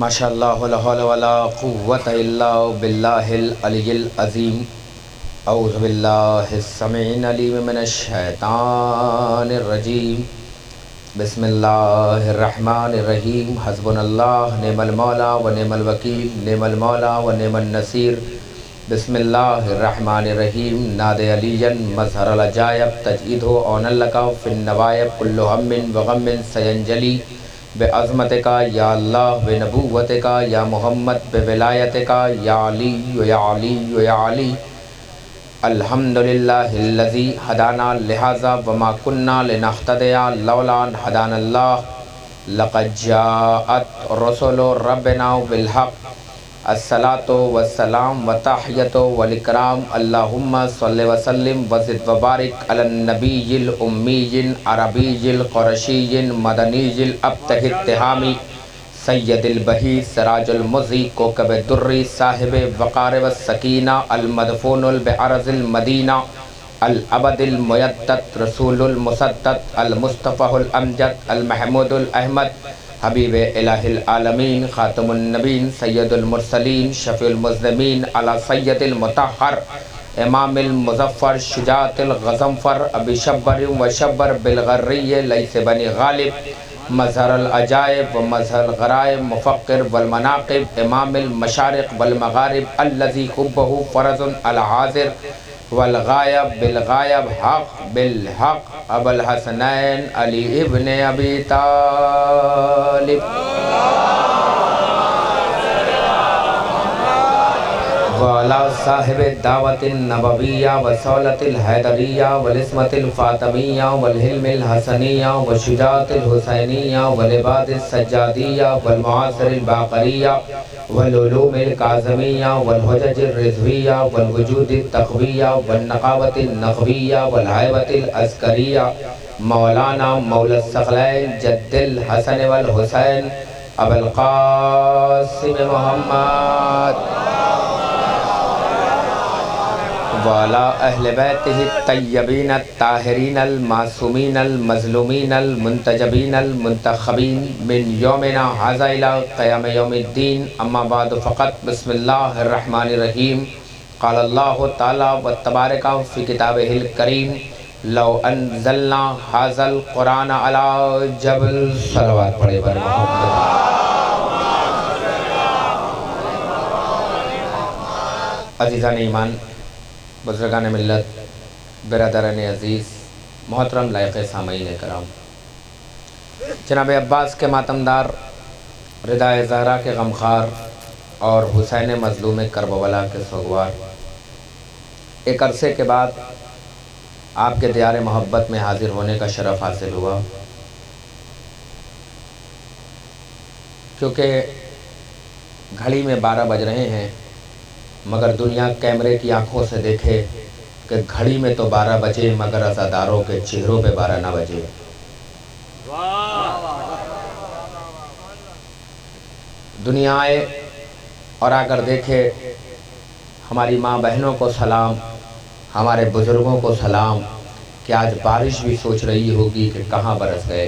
माशाअल्लाह ला हौला वला कुव्वता इल्ला बिल्लाहिल अलिय्यिल अज़ीम। औज़ु बिल्लाहिस समीइल अलीम मिनश शैतानिर रजीम। बिस्मिल्लाहिर रहमानिर रहीम। हस्बुनल्लाह निअमल मौला व निअमल वकील, निअमल मौला व निअमन नसीर। बिस्मिल्लाहिर रहमानिर रहीम। नादे अलियन मज़हरल अजायब तजईदु औनल लका फिन नवायब कुल्लु हम्मिन व गम्मिन सयंजली बेअज़मतिका या अल्लाह व नबुव्वतिका या मोहम्मद बेविलायतिका या अली या अली या अली। अल्हम्दुलिल्लाहिल्लज़ी हदाना लिहाज़ा व मा कुन्ना लिनहतदिया लौला अन हदानल्लाह लक़द जाअत रुसुलु रब्बिना बिल हक़। अस्सलातु वस्सलाम व तहियतु वल इकराम अल्लाहुम्मा सल्लि व सल्लिम व ज़िद व बारिक अलन नबिय्यिल उम्मिय्यिल अरबिय्यिल क़ुरैशिय्यिल मदनिय्यिल अब्तहित तिहामी सय्यदिल बही सिराजुल मुज़ी कोकब दुर्री साहिबे वक़ार व सकीना अल मदफूनुल बिअरज़िल मदीना अल अबदिल मुयद्दत रसूलुल मुसद्दद अल मुस्तफ़ाहुल अमजद अल महमूदुल अहमद हबीबे इलाहिल आलमीन ख़ातमुन नबीन सय्यदुल मुरसलीन शफ़ीउल मुज़निमीन अला सय्यदिल मुतहहर इमामिल मुज़फ़्फ़र शुजाअतिल ग़ज़नफ़र अबी शब्बर व शब्बर बिल ग़र्रिय्य लैस बनी ग़ालिब मज़हरल अजायब व मज़हरल ग़राइब मुफ़क्किर वल मनाक़िब इमामिल मशारिक़ वल मग़ारिब अल्लज़ी हुब्बुहु फ़रज़ुन अला हाज़िर वल गायब बिल गायब हक़ बिल हक़ अबुल हसनैन अली इब्न अबी तालिब वाला साहिब दावतिन नबविया व सौलतिल हैदरिया वल इस्मतिल फातिमिया वल हिल्मिल हसनिया व शुजाअतिल हुसैनिया वल इबादिस सज्जादिया वल मुआसिरिल बाक़रिया वल उलूमिल काज़िमिया वल हुज्जजिर रिज़विया वल वजूदित तक़विया वल नक़ावतिन नक़विया वल हैबतिल अस्करिया मौलाना मौला सक़लैन जद्दिल हसन वल हुसैन अबुल क़ासिम मोहम्मद वाला अहले बैतिही तय्यबीन ताहिरीन अल मासूमीन अल मज़लूमीन अल मुंतजबीन अल मुंतखबीन मिन यौमिना हाज़ा इला क़याम यौमिद्दीन। अम्मा बाद फ़क़त बिस्मिल्लाहिर रहमानिर रहीम। क़ाल अल्लाहु तआला व तबारका फ़ी किताबिहिल करीम लौ अनज़लना हाज़ल क़ुरान अला जबल। सलवात पढ़े बर मोहम्मद। अज़ीज़ान ईमान, बुज़ुर्गान मिल्लत, बिरादरान अज़ीज़, मोहतरम लायक़ सामईन कराम, जनाब अब्बास के मातमदार, रिदाए ज़हरा के गमखार और हुसैन मज़लूम करबला के सगवार, एक अरसे के बाद आपके दियार मोहब्बत में हाज़िर होने का शरफ़ हासिल हुआ। क्योंकि घड़ी में 12 बज रहे हैं, मगर दुनिया कैमरे की आंखों से देखे कि घड़ी में तो 12 बजे मगर अज़ादारों के चेहरों पे 12 ना बजे। दुनिया आए और आकर देखे, हमारी माँ बहनों को सलाम, हमारे बुज़ुर्गों को सलाम कि आज बारिश भी सोच रही होगी कि कहाँ बरस गए।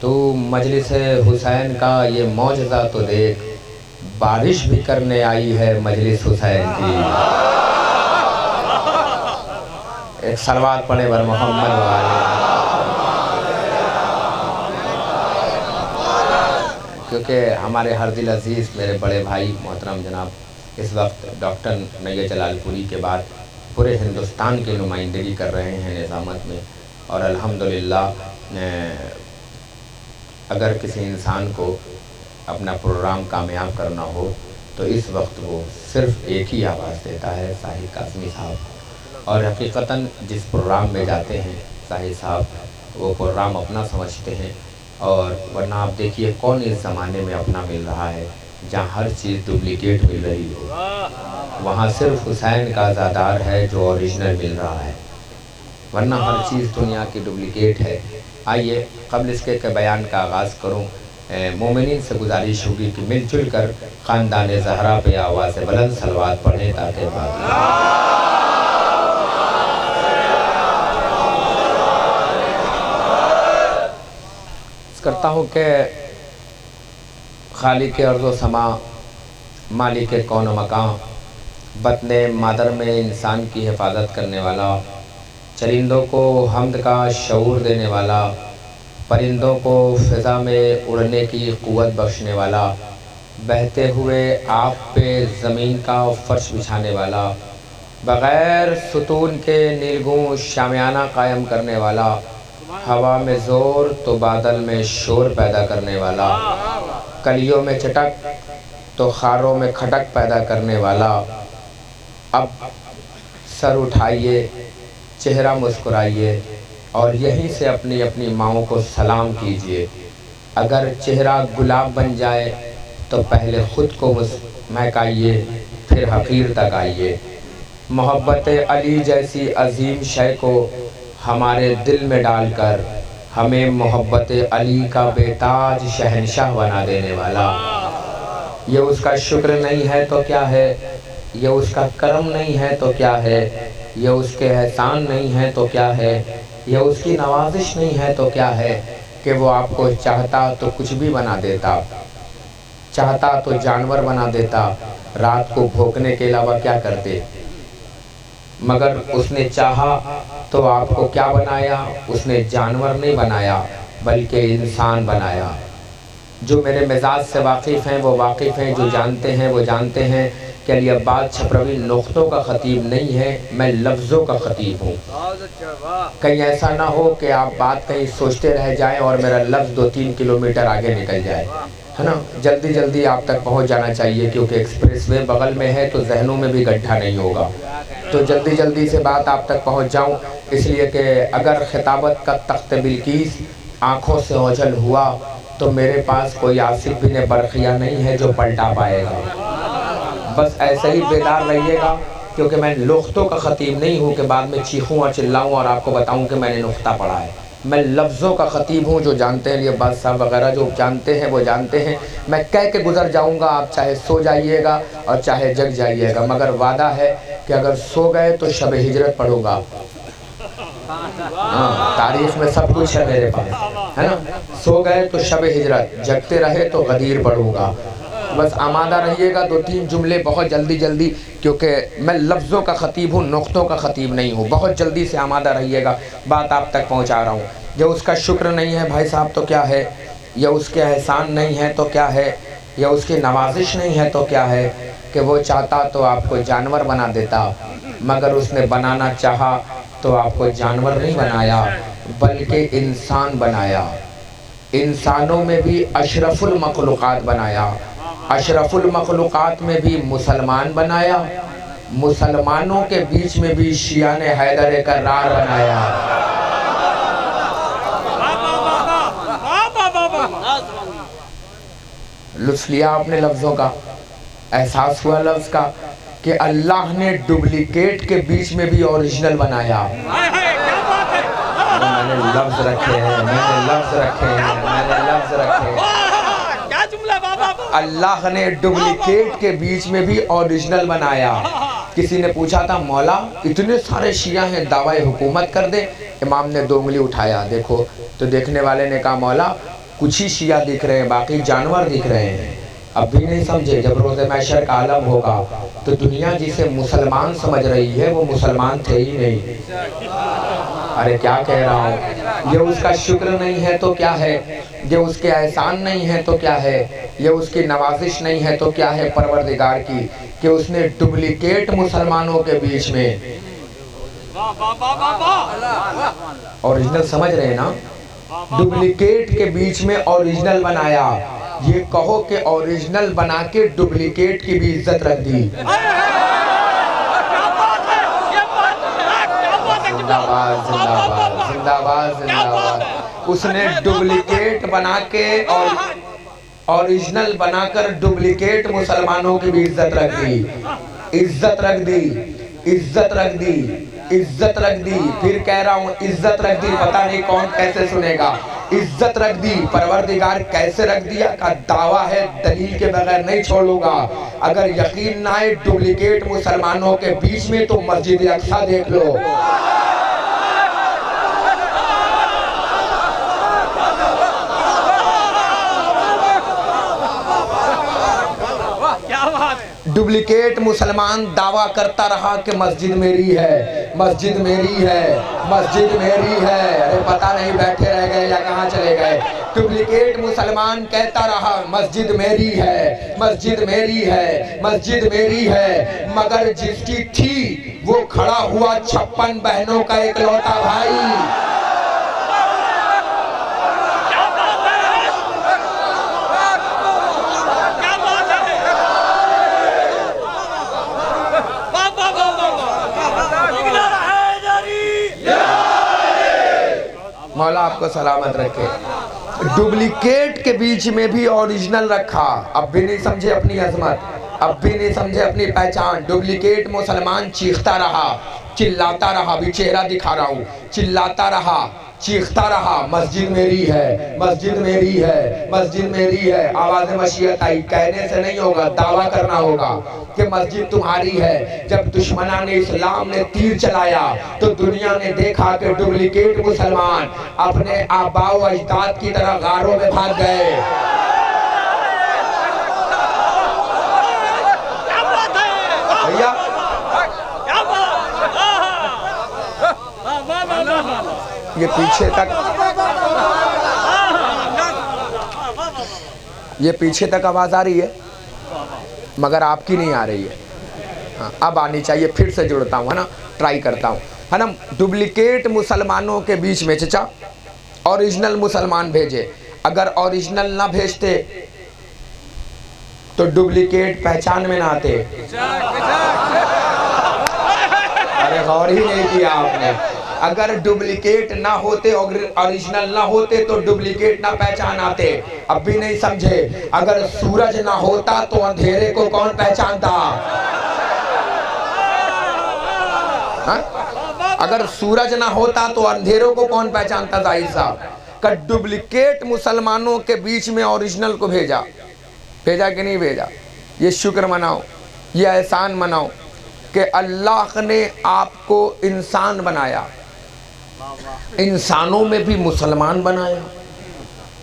तो मजलिस हुसैन का ये मौजज़ा तो देख, बारिश भी करने आई है मजलिस हुसैन की। एक सलवात पढ़े बर मोहम्मद वाले। क्योंकि हमारे हर दिल अजीज़ मेरे बड़े भाई मोहतरम जनाब इस वक्त डॉक्टर नैय्यर जलालपुरी के बाद पूरे हिंदुस्तान की नुमाइंदगी कर रहे हैं निज़ामत में। और अल्हम्दुलिल्लाह अगर किसी इंसान को अपना प्रोग्राम कामयाब करना हो तो इस वक्त वो सिर्फ़ एक ही आवाज़ देता है, साहिर काज़मी साहब। और हकीकतन जिस प्रोग्राम में जाते हैं साहिर साहब, वो प्रोग्राम अपना समझते हैं। और वरना आप देखिए कौन इस ज़माने में अपना मिल रहा है, जहाँ हर चीज़ डुप्लिकेट मिल रही हो, वहाँ सिर्फ हुसैन का ज़ादार है जो ओरिजिनल मिल रहा है, वरना हर चीज़ दुनिया की डुप्लिकेट है। आइए क़ब्ल इसके के बयान का आगाज़ करूँ। मोमिनीन से गुजारिश होगी कि मिलजुल कर ख़ानदान ज़हरा पे आवाज़ बुलंद सलवात पढ़ें ताकि करता हूँ कि खालिक अर्ज़ समा, मालिक कौन मकान, बतने मादर में इंसान की हिफाजत करने वाला, चरिंदों को हम्द का शऊर देने वाला, परिंदों को फ़िज़ा में उड़ने की क़ुव्वत बख्शने वाला, बहते हुए आग पे ज़मीन का फ़र्श बिछाने वाला, बग़ैर सुतून के नीलगूं शामियाना कायम करने वाला, हवा में ज़ोर तो बादल में शोर पैदा करने वाला, कलियों में चटक तो खारों में खटक पैदा करने वाला। अब सर उठाइए, चेहरा मुस्कुराइए और यहीं से अपनी अपनी माँओं को सलाम कीजिए। अगर चेहरा गुलाब बन जाए तो पहले ख़ुद को महकाइए, फिर हक़ीर तक आइए। मोहब्बत अली जैसी अजीम शय को हमारे दिल में डालकर हमें मोहब्बत अली का बेताज शहंशाह बना देने वाला। ये उसका शुक्र नहीं है तो क्या है, ये उसका करम नहीं है तो क्या है, ये उसके एहसान नहीं है तो क्या है, ये उसकी नवाजिश नहीं है तो क्या है कि वो आपको चाहता तो कुछ भी बना देता, चाहता तो जानवर बना देता, रात को भौंकने के अलावा क्या करते। मगर उसने चाहा तो आपको क्या बनाया, उसने जानवर नहीं बनाया बल्कि इंसान बनाया। जो मेरे मिजाज से वाकिफ़ हैं वो वाकिफ़ हैं, जो जानते हैं वो जानते हैं कि अली अब्बास छपरवी नुक्तों का ख़तीब नहीं है, मैं लफ्ज़ों का ख़तीब हूँ। कहीं ऐसा ना हो कि आप बात कहीं सोचते रह जाएं और मेरा लफ्ज़ 2-3 किलोमीटर आगे निकल जाए, है ना। जल्दी जल्दी आप तक पहुँच जाना चाहिए क्योंकि एक्सप्रेसवे बगल में है तो जहनों में भी गड्ढा नहीं होगा। तो जल्दी जल्दी से बात आप तक पहुँच जाऊँ, इसलिए कि अगर खिताबत का तख्त बिल्कीस आँखों से ओझल हुआ तो मेरे पास कोई आसिफ बिन बरखिया नहीं है जो पलटा पाएगा। बस ऐसे ही बेदार रहिएगा क्योंकि मैं नुक्तों का ख़तीब नहीं हूँ कि बाद में चीखूँ और चिल्लाऊँ और आपको बताऊँ कि मैंने नुक्ता पढ़ा है। मैं लफ्ज़ों का ख़तीब हूँ। जो जानते हैं, ये बात साहब वगैरह जो जानते हैं वो जानते हैं। मैं कह के गुज़र जाऊँगा, आप चाहे सो जाइएगा और चाहे जग जाइएगा, मगर वादा है कि अगर सो गए तो शब हिजरत पढ़ूँगा। हाँ, तारीख़ में सब कुछ है मेरे पास, है ना। सो गए तो शब हिजरत, जगते रहे तो गदीर पढ़ूँगा। बस आमादा रहिएगा, 2-3 जुमले बहुत जल्दी जल्दी, क्योंकि मैं लफ्ज़ों का ख़तीब हूँ, नुक्तों का ख़तीब नहीं हूँ। बहुत जल्दी से आमादा रहिएगा, बात आप तक पहुँचा रहा हूँ। जो उसका शुक्र नहीं है भाई साहब तो क्या है, या उसके एहसान नहीं है तो क्या है, या उसकी नवाजिश नहीं है तो क्या है कि वो चाहता तो आपको जानवर बना देता, मगर उसने बनाना चाहा तो आपको जानवर नहीं बनाया बल्कि इंसान बनाया। इंसानों में भी अशरफुल मखलूक़ात बनाया, अशरफुल मखलूक़ात में भी मुसलमान बनाया, मुसलमानों के बीच में भी शियाने हैदर करार बनाया। लुत्फ़ लिया आपने लफ्ज़ों का, एहसास हुआ लफ्ज़ का कि अल्लाह ने डुप्लिकेट के बीच में भी ओरिजिनल बनाया। मैंने लफ्ज़ रखे हैं, मैंने लफ्ज़ रखे हैं, मैंने लफ्ज़ रखे हैं। अल्लाह ने डुप्लिकेट के बीच में भी ओरिजिनल बनाया। किसी ने पूछा था, मौला इतने सारे शिया हैं, दावाए हुकूमत कर दे। इमाम ने 2 उंगली उठाया, देखो तो देखने वाले ने कहा, मौला कुछ ही शिया दिख रहे हैं, बाकी जानवर दिख रहे हैं। अब भी नहीं समझे, जब रोज़े महशर का आलम होगा तो दुनिया जिसे मुसलमान समझ रही है वो मुसलमान थे ही नहीं। अरे क्या कह रहा हूँ, ये उसका शुक्र नहीं है तो क्या है, ये उसके एहसान नहीं है तो क्या है, ये उसकी नवाजिश नहीं है तो क्या है परवरदिगार की कि उसने डुप्लिकेट मुसलमानों के बीच में ओरिजिनल, समझ रहे हैं ना, डुप्लिकेट के बीच में ओरिजिनल बनाया। ये कहो कि ओरिजिनल बना के डुप्लिकेट की भी इज्जत रख दी। जिंदाबाद जिंदाबाद जिंदाबाद जिंदाबाद। उसने डुप्लिकेट बना के और ओरिजिनल बनाकर डुप्लिकेट मुसलमानों की भी इज्जत रख दी, इज्जत रख दी, इज्जत रख दी, इज्जत रख दी। फिर कह रहा हूँ इज्जत रख दी, पता नहीं कौन कैसे सुनेगा। इज्जत रख दी, परवरदिगार कैसे रख दिया का दावा है, दलील के बगैर नहीं छोड़ूंगा। अगर यकीन ना आए डुप्लिकेट मुसलमानों के बीच में तो मस्जिद अक्सा देख लो। डुप्लीकेट मुसलमान दावा करता रहा कि मस्जिद मेरी है, मस्जिद मेरी है, मस्जिद मेरी है। अरे पता नहीं बैठे रह गए या कहाँ चले गए। डुप्लीकेट मुसलमान कहता रहा मस्जिद मेरी है, मस्जिद मेरी है, मस्जिद मेरी है, मगर जिसकी थी वो खड़ा हुआ 56 बहनों का इकलौता भाई। मौला आपको सलामत रखे। डुप्लीकेट के बीच में भी ओरिजिनल रखा, अब भी नहीं समझे अपनी अजमत, अब भी नहीं समझे अपनी पहचान। डुप्लीकेट मुसलमान चीखता रहा, चिल्लाता रहा, भी चेहरा दिखा रहा हूँ, चिल्लाता रहा, चीखता रहा मस्जिद मेरी है, मस्जिद मेरी है, मस्जिद मेरी है। आवाज़ मशीयत आई। कहने से नहीं होगा, दावा करना होगा कि मस्जिद तुम्हारी है। जब दुश्मना ने इस्लाम ने तीर चलाया तो दुनिया ने देखा कि डुप्लीकेट मुसलमान अपने आबाओ अजदाद की तरह गारों में भाग गए। भैया ये पीछे तक आवाज आ रही है मगर आपकी नहीं आ रही है। हाँ, अब आनी चाहिए। फिर से जुड़ता हूँ, है ना, ट्राई करता हूँ, है ना। डुप्लीकेट मुसलमानों के बीच में चचा ओरिजिनल मुसलमान भेजे। अगर ओरिजिनल ना भेजते तो डुप्लीकेट पहचान में ना आते। अरे गौर ही नहीं किया आपने। अगर डुप्लीकेट ना होते, ओरिजिनल ना होते तो डुप्लीकेट ना पहचान आते। अब भी नहीं समझे। अगर सूरज ना होता तो अंधेरे को कौन पहचानता? हा? अगर सूरज ना होता तो अंधेरों को कौन पहचानता? जाहिर साहब का डुप्लीकेट मुसलमानों के बीच में ओरिजिनल को भेजा। भेजा कि नहीं भेजा? ये शुक्र मनाओ, ये एहसान मनाओ कि अल्लाह ने आपको इंसान बनाया, इंसानों में भी मुसलमान बनाया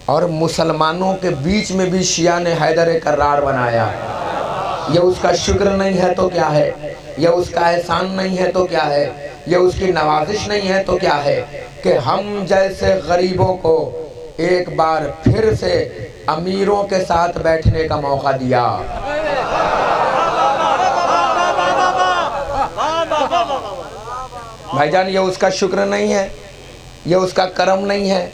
और मुसलमानों के बीच में भी शिया ने हैदर कर्रार बनाया। यह उसका शुक्र नहीं है तो क्या है? यह उसका एहसान नहीं है तो क्या है? यह उसकी नवाजिश नहीं है तो क्या है कि हम जैसे गरीबों को एक बार फिर से अमीरों के साथ बैठने का मौका दिया। भाईजान, ये उसका शुक्र नहीं है, ये उसका करम नहीं है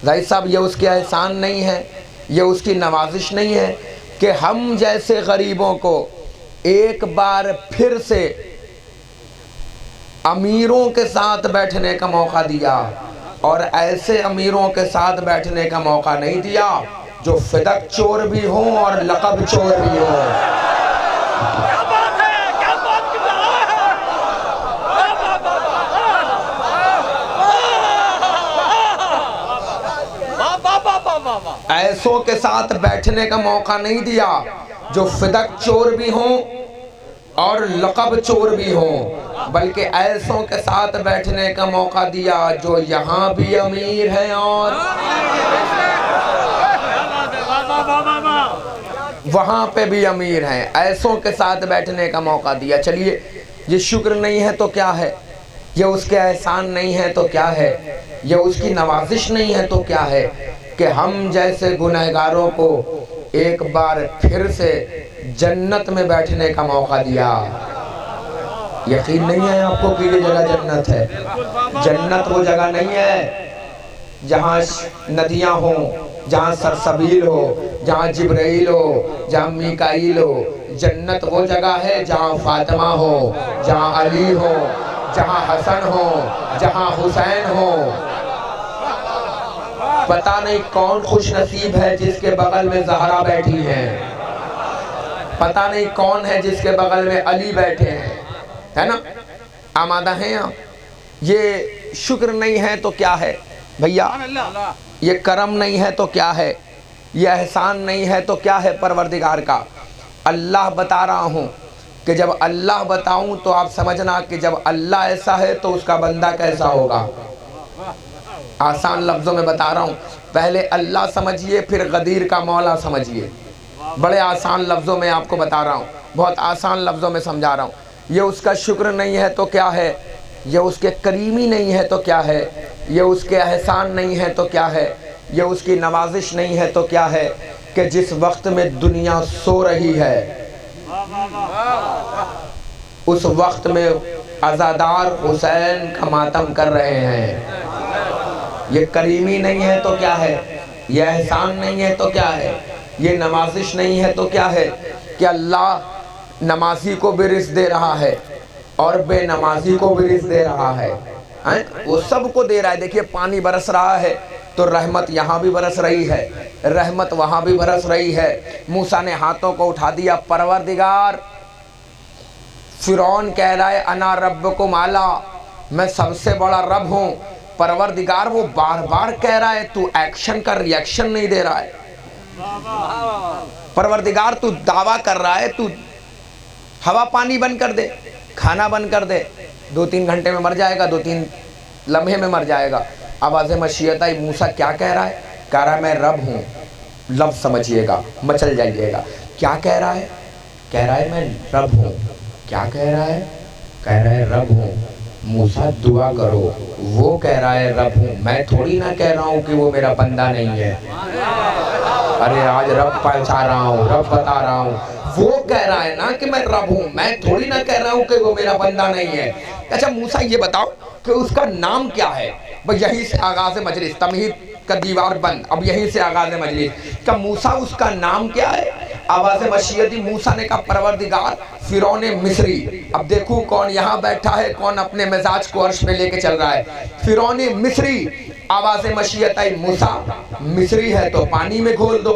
जाहिद साहब, ये उसके एहसान नहीं है, ये उसकी नवाजिश नहीं है कि हम जैसे गरीबों को एक बार फिर से अमीरों के साथ बैठने का मौका दिया। और ऐसे अमीरों के साथ बैठने का मौका नहीं दिया जो फिदक चोर भी हों और लक़ब चोर भी हों। ऐसों के साथ बैठने का मौका नहीं दिया जो फिदक चोर भी हों और लक़ब चोर भी हों, बल्कि ऐसों के साथ बैठने का मौका दिया जो यहाँ भी अमीर हैं और वहाँ पे भी अमीर हैं। ऐसों के साथ बैठने का मौका दिया। चलिए, ये शुक्र नहीं है तो क्या है? ये उसके एहसान नहीं है तो क्या है? ये उसकी नवाजिश नहीं है तो क्या है कि हम जैसे गुनहगारों को एक बार फिर से जन्नत में बैठने का मौका दिया। यकीन नहीं है आपको कि ये जगह जन्नत है? जन्नत वो जगह नहीं है जहाँ नदियाँ हों, जहाँ सरसबील हो, जहाँ जिब्राइल हो, जहाँ मीकाईल हो। जन्नत वो जगह है जहाँ फातिमा हो, जहाँ अली हो, जहाँ हसन हो, जहाँ हुसैन हो। पता नहीं कौन खुश नसीब है जिसके बगल में ज़हरा बैठी है, पता नहीं कौन है जिसके बगल में अली बैठे हैं, है ना। आमादा हैं आप। ये शुक्र नहीं है तो क्या है भैया? ये करम नहीं है तो क्या है? ये एहसान नहीं है तो क्या है परवरदिगार का? अल्लाह बता रहा हूँ कि जब अल्लाह बताऊँ तो आप समझना कि जब अल्लाह ऐसा है तो उसका बंदा कैसा होगा। आसान लफ्ज़ों में बता रहा हूँ, पहले अल्लाह समझिए फिर गदीर का मौला समझिए। बड़े आसान लफ्ज़ों में आपको बता रहा हूँ। बहुत आसान लफ्ज़ों में समझा रहा हूँ। ये उसका शुक्र नहीं है तो क्या है, ये उसके करीमी नहीं है तो क्या है, ये उसके एहसान नहीं है तो क्या है, ये उसकी नवाजिश नहीं है तो क्या है कि जिस वक्त में दुनिया सो रही है उस वक्त में अज़ादार हुसैन का मातम कर रहे हैं। ये करीमी नहीं है तो क्या है, ये एहसान नहीं है तो क्या है, ये नवाजिश नहीं है तो क्या है कि अल्लाह नमाजी को भी रिज़्क़ दे रहा है और बेनमाजी को भी रिज़्क़ दे रहा है, वो सबको दे रहा है। देखिए पानी बरस रहा है तो रहमत यहाँ भी बरस रही है, रहमत वहाँ भी बरस रही है। मूसा ने हाथों को उठा दिया, परवरदिगार, फिरौन कह रहा है अना रब्बुकुम आला, मैं सबसे बड़ा रब हूँ। परवरदिगार वो बार बार कह रहा है, तू एक्शन का रिएक्शन नहीं दे रहा है। परवरदिगार तू दावा कर रहा है, तू हवा पानी बंद कर दे, खाना बंद कर दे, 2-3 घंटे में मर जाएगा, 2-3 लम्हे में मर जाएगा। आवाज़ मशीयत आई, मूसा क्या कह रहा है? कह रहा है मैं रब हूँ। लफ्ज़ समझिएगा, मचल जाइएगा। क्या कह रहा है? कह रहा है मैं रब हूँ। क्या कह रहा है? कह रहा है रब हूँ। मूसा दुआ करो। वो कह रहा है रब हूँ, मैं थोड़ी ना कह रहा हूँ कि वो मेरा बंदा नहीं है। अरे आज रब पहुँचा रहा हूँ, रब बता रहा हूँ। वो कह रहा है ना कि मैं रब हूँ, मैं थोड़ी ना कह रहा हूँ कि वो मेरा बंदा नहीं है। अच्छा मूसा ये बताओ कि उसका नाम क्या है? भाई यहीं से आगाज़ मजलिस, तमहीद का दीवार बंद, अब यहीं से आगाज़ मजलिस का मूसा उसका नाम क्या है? आवाज़ मशीयती मूसा ने कहा परवरदिगार फिरौन मिस्री। अब देखो कौन यहाँ बैठा है, कौन अपने मिजाज को अर्श पे लेके चल रहा है। फिरौन मिस्री। आवाज़ मशीयत आई, मूसा मिस्री है तो पानी में घोल दो।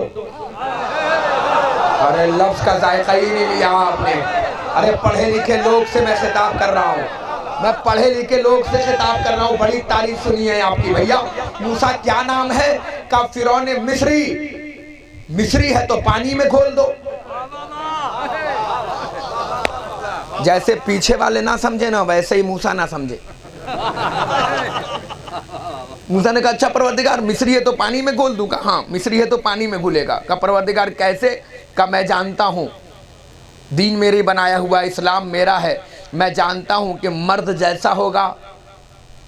अरे लफ्ज़ का जायका ही नहीं लिया आपने। अरे पढ़े लिखे लोग से मैं खिताब कर रहा हूँ, मैं पढ़े लिखे लोग से खिताब कर रहा हूँ। बड़ी तारीफ सुनी है आपकी भैया। मूसा क्या नाम है? का फिरौन मिस्री। मिस्री है तो पानी में घोल दो। जैसे पीछे वाले ना समझे ना, वैसे ही मूसा ना समझे। मूसा ने कहा अच्छा परवरदिगार मिस्री है तो पानी में घोल दूंगा। हाँ मिस्री है तो पानी में घुलेगा। का परवरदिगार कैसे? का मैं जानता हूँ, दीन मेरे बनाया हुआ, इस्लाम मेरा है। मैं जानता हूँ कि मर्द जैसा होगा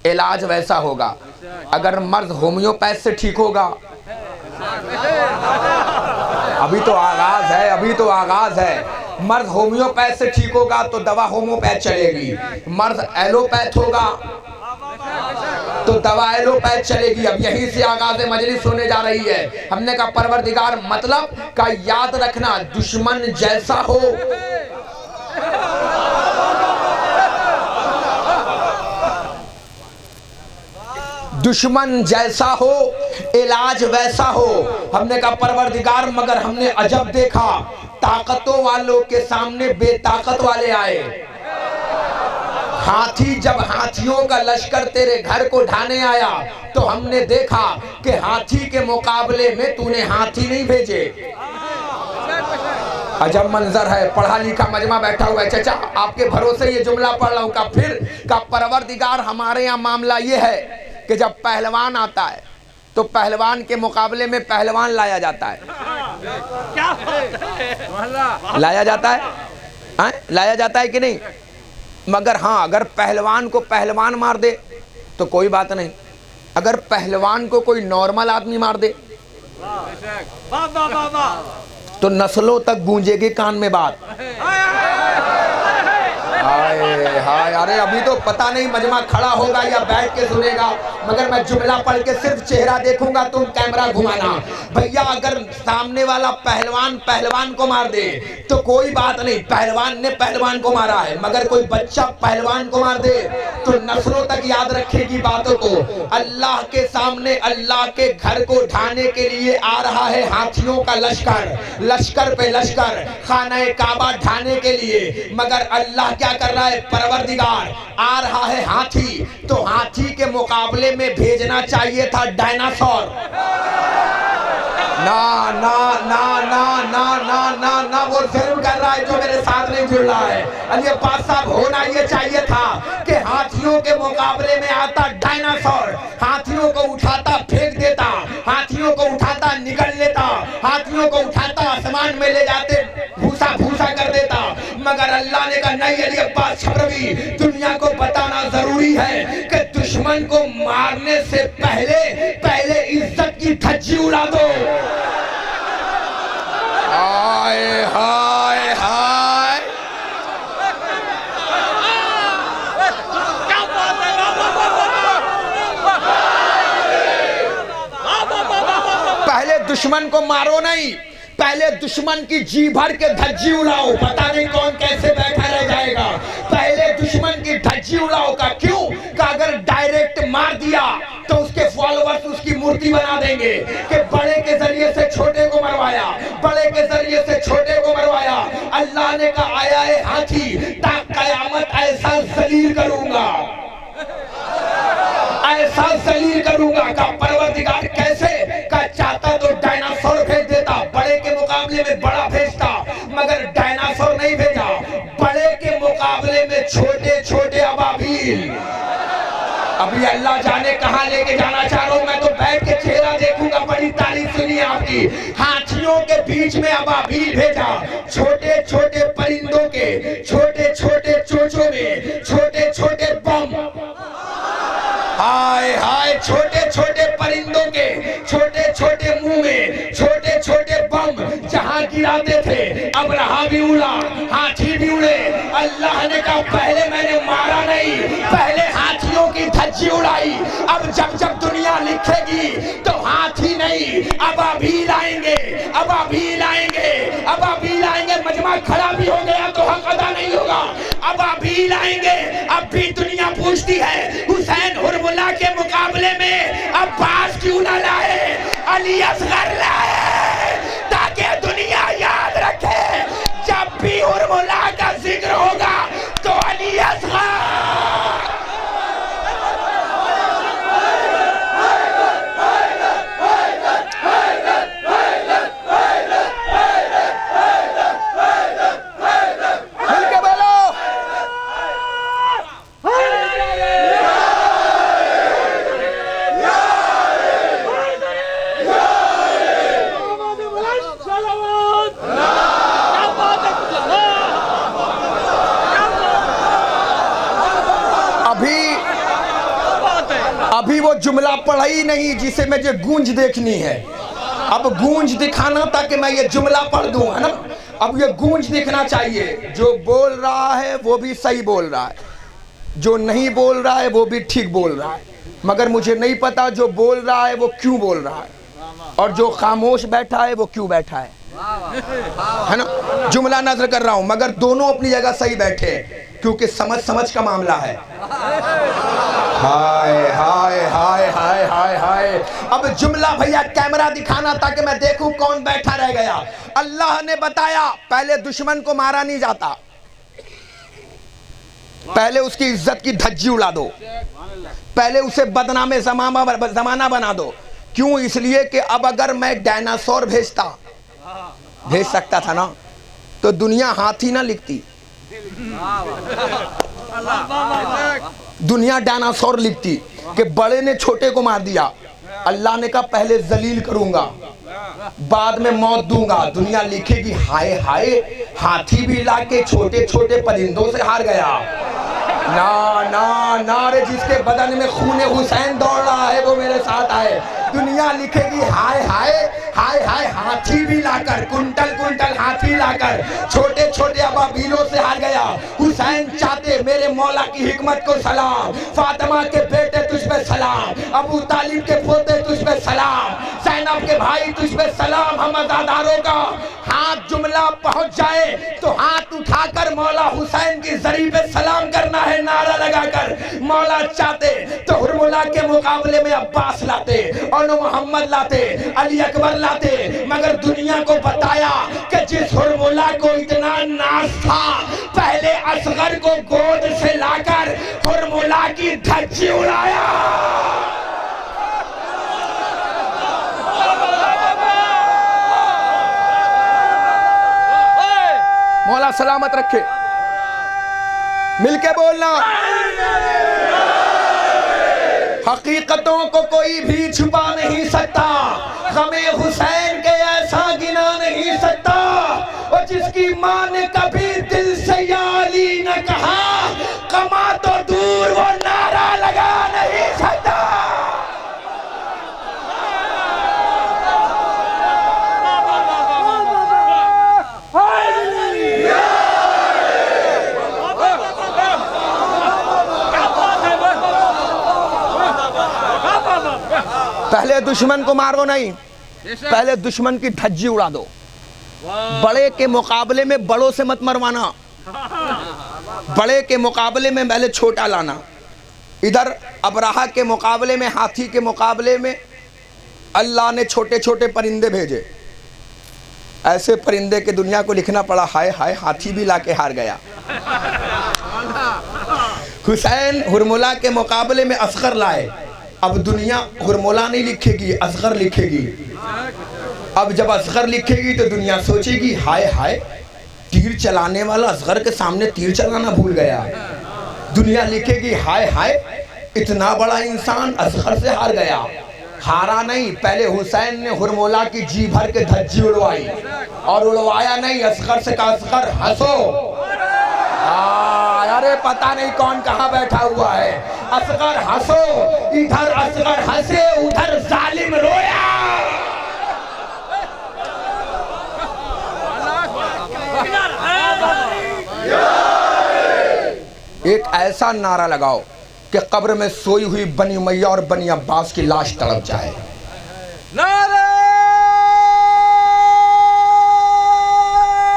इलाज वैसा होगा। अगर मर्द होम्योपैथ से ठीक होगा, अभी तो आगाज है, अभी तो आगाज है। मर्द होम्योपैथ से ठीक होगा तो दवा होम्योपैथ चलेगी। मर्द एलोपैथ होगा तो दवा एलोपैथ चलेगी। अब यहीं से आगाज़ मजलिस होने जा रही है। हमने कहा परवरदिगार मतलब का याद रखना, दुश्मन जैसा हो दुश्मन जैसा हो इलाज वैसा हो। हमने कहा परवरदिगार मगर हमने अजब देखा, ताकतों वालों के सामने बेताकत वाले आए। हाथी जब हाथियों का लश्कर तेरे घर को ढाने आया तो हमने देखा कि हाथी के मुकाबले में तूने हाथी नहीं भेजे। अजब मंजर है, पढ़ा लिखा मजमा बैठा हुआ है। चाचा आपके भरोसे ये जुमला पढ़ रहा हूँ का फिर का परवरदिगार हमारे यहाँ मामला ये है कि जब पहलवान आता है तो पहलवान के मुकाबले में पहलवान लाया जाता है। लाया जाता है, लाया जाता है कि नहीं? मगर हाँ अगर पहलवान को पहलवान मार दे तो कोई बात नहीं। अगर पहलवान को कोई नॉर्मल आदमी मार दे तो नस्लों तक गूंजेगी कान में बात। हाय हाय, अरे अभी तो पता नहीं मजमा खड़ा होगा या बैठ के सुनेगा, मगर मैं जुमला पढ़ के सिर्फ चेहरा देखूंगा, तुम कैमरा घुमाना। भैया अगर सामने वाला पहलवान पहलवान को मार दे तो कोई बात नहीं, पहलवान ने पहलवान को मारा है। मगर कोई बच्चा पहलवान को मार दे तो नस्लों तक याद रखेगी बातों को। अल्लाह के सामने अल्लाह के घर को ढाने के लिए आ रहा है हाथियों का लश्कर, लश्कर पे लश्कर, खाना काबा ढाने के लिए। मगर अल्लाह क्या कर रहा है? परवरदिगार आ रहा है हाथी, तो हाथी के मुकाबले में भेजना चाहिए था डायनासोर। ना ना ना ना ना ना ना ना, वो जुल्म कर रहा है जो मेरे साथ नहीं जुड़ रहा है। अली अब्बास साहब होना ये चाहिए था कि हाथियों के मुकाबले में आता डायनासोर, हाथियों को उठाता फेंक देता, हाथियों को उठाता निकल लेता, हाथियों को उठाता आसमान में ले जाते भूसा भूसा कर देता, मगर अल्लाह ने कहा नहीं अली अब्बास छबरवी, दुनिया को बताना जरूरी है कि दुश्मन को मारने से पहले इज्जत की धज्जी उड़ा दो। हाय हाय हाय, पहले दुश्मन को मारो नहीं, पहले दुश्मन की जी भर के धज्जी उड़ाओ, पता नहीं कौन कैसे बैठा रह जाएगा। पहले दुश्मन की धज्जी उड़ाओ का क्यों? का अगर डायरेक्ट मार दिया तो उसके फॉलोअर्स उसकी मूर्ति बना देंगे कि बड़े के जरिए से छोटे को मरवाया, बड़े के जरिए से छोटे को मरवाया। अल्लाह ने कहा आया है हाथी, ता कयामत ऐसा जलील करूंगा, ऐसा जलील करूंगा। का परवरदिगार कैसे? का चाहता तो डायनासोर भेज देता, बड़े के मुकाबले में बड़ा भेजता, मगर डायनासोर नहीं भेजा, बड़े के मुकाबले में छोटे छोटे अबाबील। अभी अल्लाह जाने कहां लेके जाना चाह रहा हूं, मैं तो बैठ के चेहरा देखूंगा। बड़ी तारीफ सुनी आपकी। हाथियों के बीच में अबाबील भेजा, छोटे छोटे परिंदों के छोटे छोटे चोंचों में छोटे छोटे बम। हाय हाय, छोटे छोटे परिंदों के छोटे छोटे मुंह में छोटे छोटे बम जहां गिराते थे, अब रहा भी उड़ा, हाथी भी उड़े। अल्लाह ने कहा पहले मैंने मारा नहीं, पहले हाथियों की धज्जी उड़ाई। अब जब जब दुनिया लिखेगी तो हाथी नहीं, अबाबील आएंगे, अबाबील आएंगे, अबाबील आएंगे। मजमा खड़ा भी हो गया तो हक अदा नहीं होगा, अबाबील आएंगे। अब भी दुनिया पूछती है हुसैन हुरमुला के मुकाबले में अब्बास क्यों ना लाए, अली असगर लाए, ताकि दुनिया याद रखे जब भी हुरमुला का जिक्र होगा तो अली असगर। अभी वो जुमला पढ़ा ही नहीं जिसे मुझे गूंज देखनी है। अब गूंज दिखाना ताकि मैं ये जुमला पढ़ दूं, है ना। अब ये गूंज दिखना चाहिए। जो बोल रहा है वो भी सही बोल रहा है, जो नहीं बोल रहा है वो भी ठीक बोल रहा है, मगर मुझे नहीं पता जो बोल रहा है वो क्यों बोल रहा है और जो खामोश बैठा है वो क्यों बैठा है ना। जुमला नजर कर रहा हूं मगर दोनों अपनी जगह सही बैठे क्योंकि समझ का मामला है। हाय हाय हाय हाय हाय हाय। अब जुमला भैया कैमरा दिखाना ताकि मैं देखूं कौन बैठा रह गया। अल्लाह ने बताया पहले दुश्मन को मारा नहीं जाता, पहले उसकी इज्जत की धज्जी उड़ा दो, पहले उसे बदनामे जमाना बना दो। क्यों? इसलिए कि अब अगर मैं डायनासोर भेज सकता था ना तो दुनिया हाथी ना लिखती, दुनिया डायनासोर लिखती कि बड़े ने छोटे को मार दिया। अल्लाह ने कहा पहले जलील करूंगा बाद में मौत दूंगा। दुनिया लिखेगी हाय हाय हाथी भी लाके छोटे छोटे परिंदों से हार गया। ना ना ना रे, जिसके बदन में खून हुसैन दौड़ रहा है वो मेरे साथ आए। दुनिया लिखेगी हाय हाय हाय हाय हाथी भी लाकर कुंटल कुंटल हाथी लाकर छोटे छोटे अबाबीलों से हार गया। हुसैन चाहते मेरे मौला की हिकमत को सलाम, फातिमा के बेटे तुझ पे सलाम, अबू तालिब के पोते तुझ पे सलाम, ज़ैनब के भाई तुझ पे सलाम। हम अज़ादारों का हाथ जुमला पहुंच जाए तो हाथ उठाकर मौला हुसैन की जरी पे सलाम करना है, नारा लगाकर। मौला चाहते तो हुरमुला के मुकाबले में अब्बास लाते और मोहम्मद लाते, अली अकबर लाते, मगर दुनिया को बताया कि जिस हुरमुला को इतना नाज था पहले असगर को गोद से लाकर हुरमुला की धज्जी उड़ाया। मौला सलामत रखे। मिलके बोलना। हकीकतों को कोई भी छुपा नहीं सकता, गमे हुसैन के ऐसा गिना नहीं सकता। और जिसकी मां ने कभी दिल से पहले दुश्मन को मारो नहीं, पहले दुश्मन की धज्जी उड़ा दो। बड़े के मुकाबले में बड़ों से मत मरवाना, बड़े के मुकाबले में पहले छोटा लाना। इधर अबराहा के मुकाबले में, हाथी के मुकाबले में अल्लाह ने छोटे छोटे परिंदे भेजे। ऐसे परिंदे के दुनिया को लिखना पड़ा, हाय हाय हाथी भी लाके हार गया। हुसैन हुरमुला के मुकाबले में असगर लाए। अब दुनिया हुरमुला नहीं लिखेगी, असगर लिखेगी। अब जब असगर लिखेगी तो दुनिया सोचेगी, हाय हाय तीर चलाने वाला असगर के सामने तीर चलाना भूल गया। दुनिया लिखेगी, हाय हाय इतना बड़ा इंसान असगर से हार गया। हारा नहीं, पहले हुसैन ने हुरमुला की जी भर के धज्जी उड़वाई, और उड़वाया नहीं, असगर से कहा, असगर हंसो। अरे पता नहीं कौन कहाँ बैठा हुआ है। असगर हंसो, इधर असगर हंसे, उधर जालिम रोया। एक ऐसा नारा लगाओ कि कब्र में सोई हुई बनी उमैया और बनी अब्बास की लाश तड़प जाए।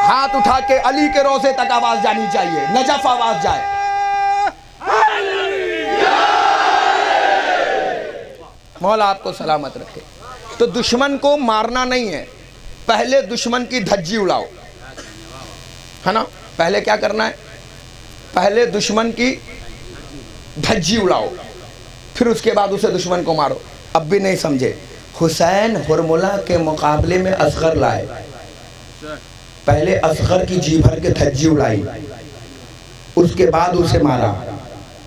हाथ उठा के अली के रोजे तक आवाज जानी चाहिए, नजफ आवाज जाए। मौला आपको सलामत रखे। तो दुश्मन को मारना नहीं है, पहले दुश्मन की धज्जी उड़ाओ, है ना। पहले क्या करना है, पहले दुश्मन की धज्जी उड़ाओ, फिर उसके बाद उसे दुश्मन को मारो। अब भी नहीं समझे। हुसैन हुरमुला के मुकाबले में असगर लाए, पहले असगर की जी भर के धज्जी उड़ाई, उसके बाद उसे मारा।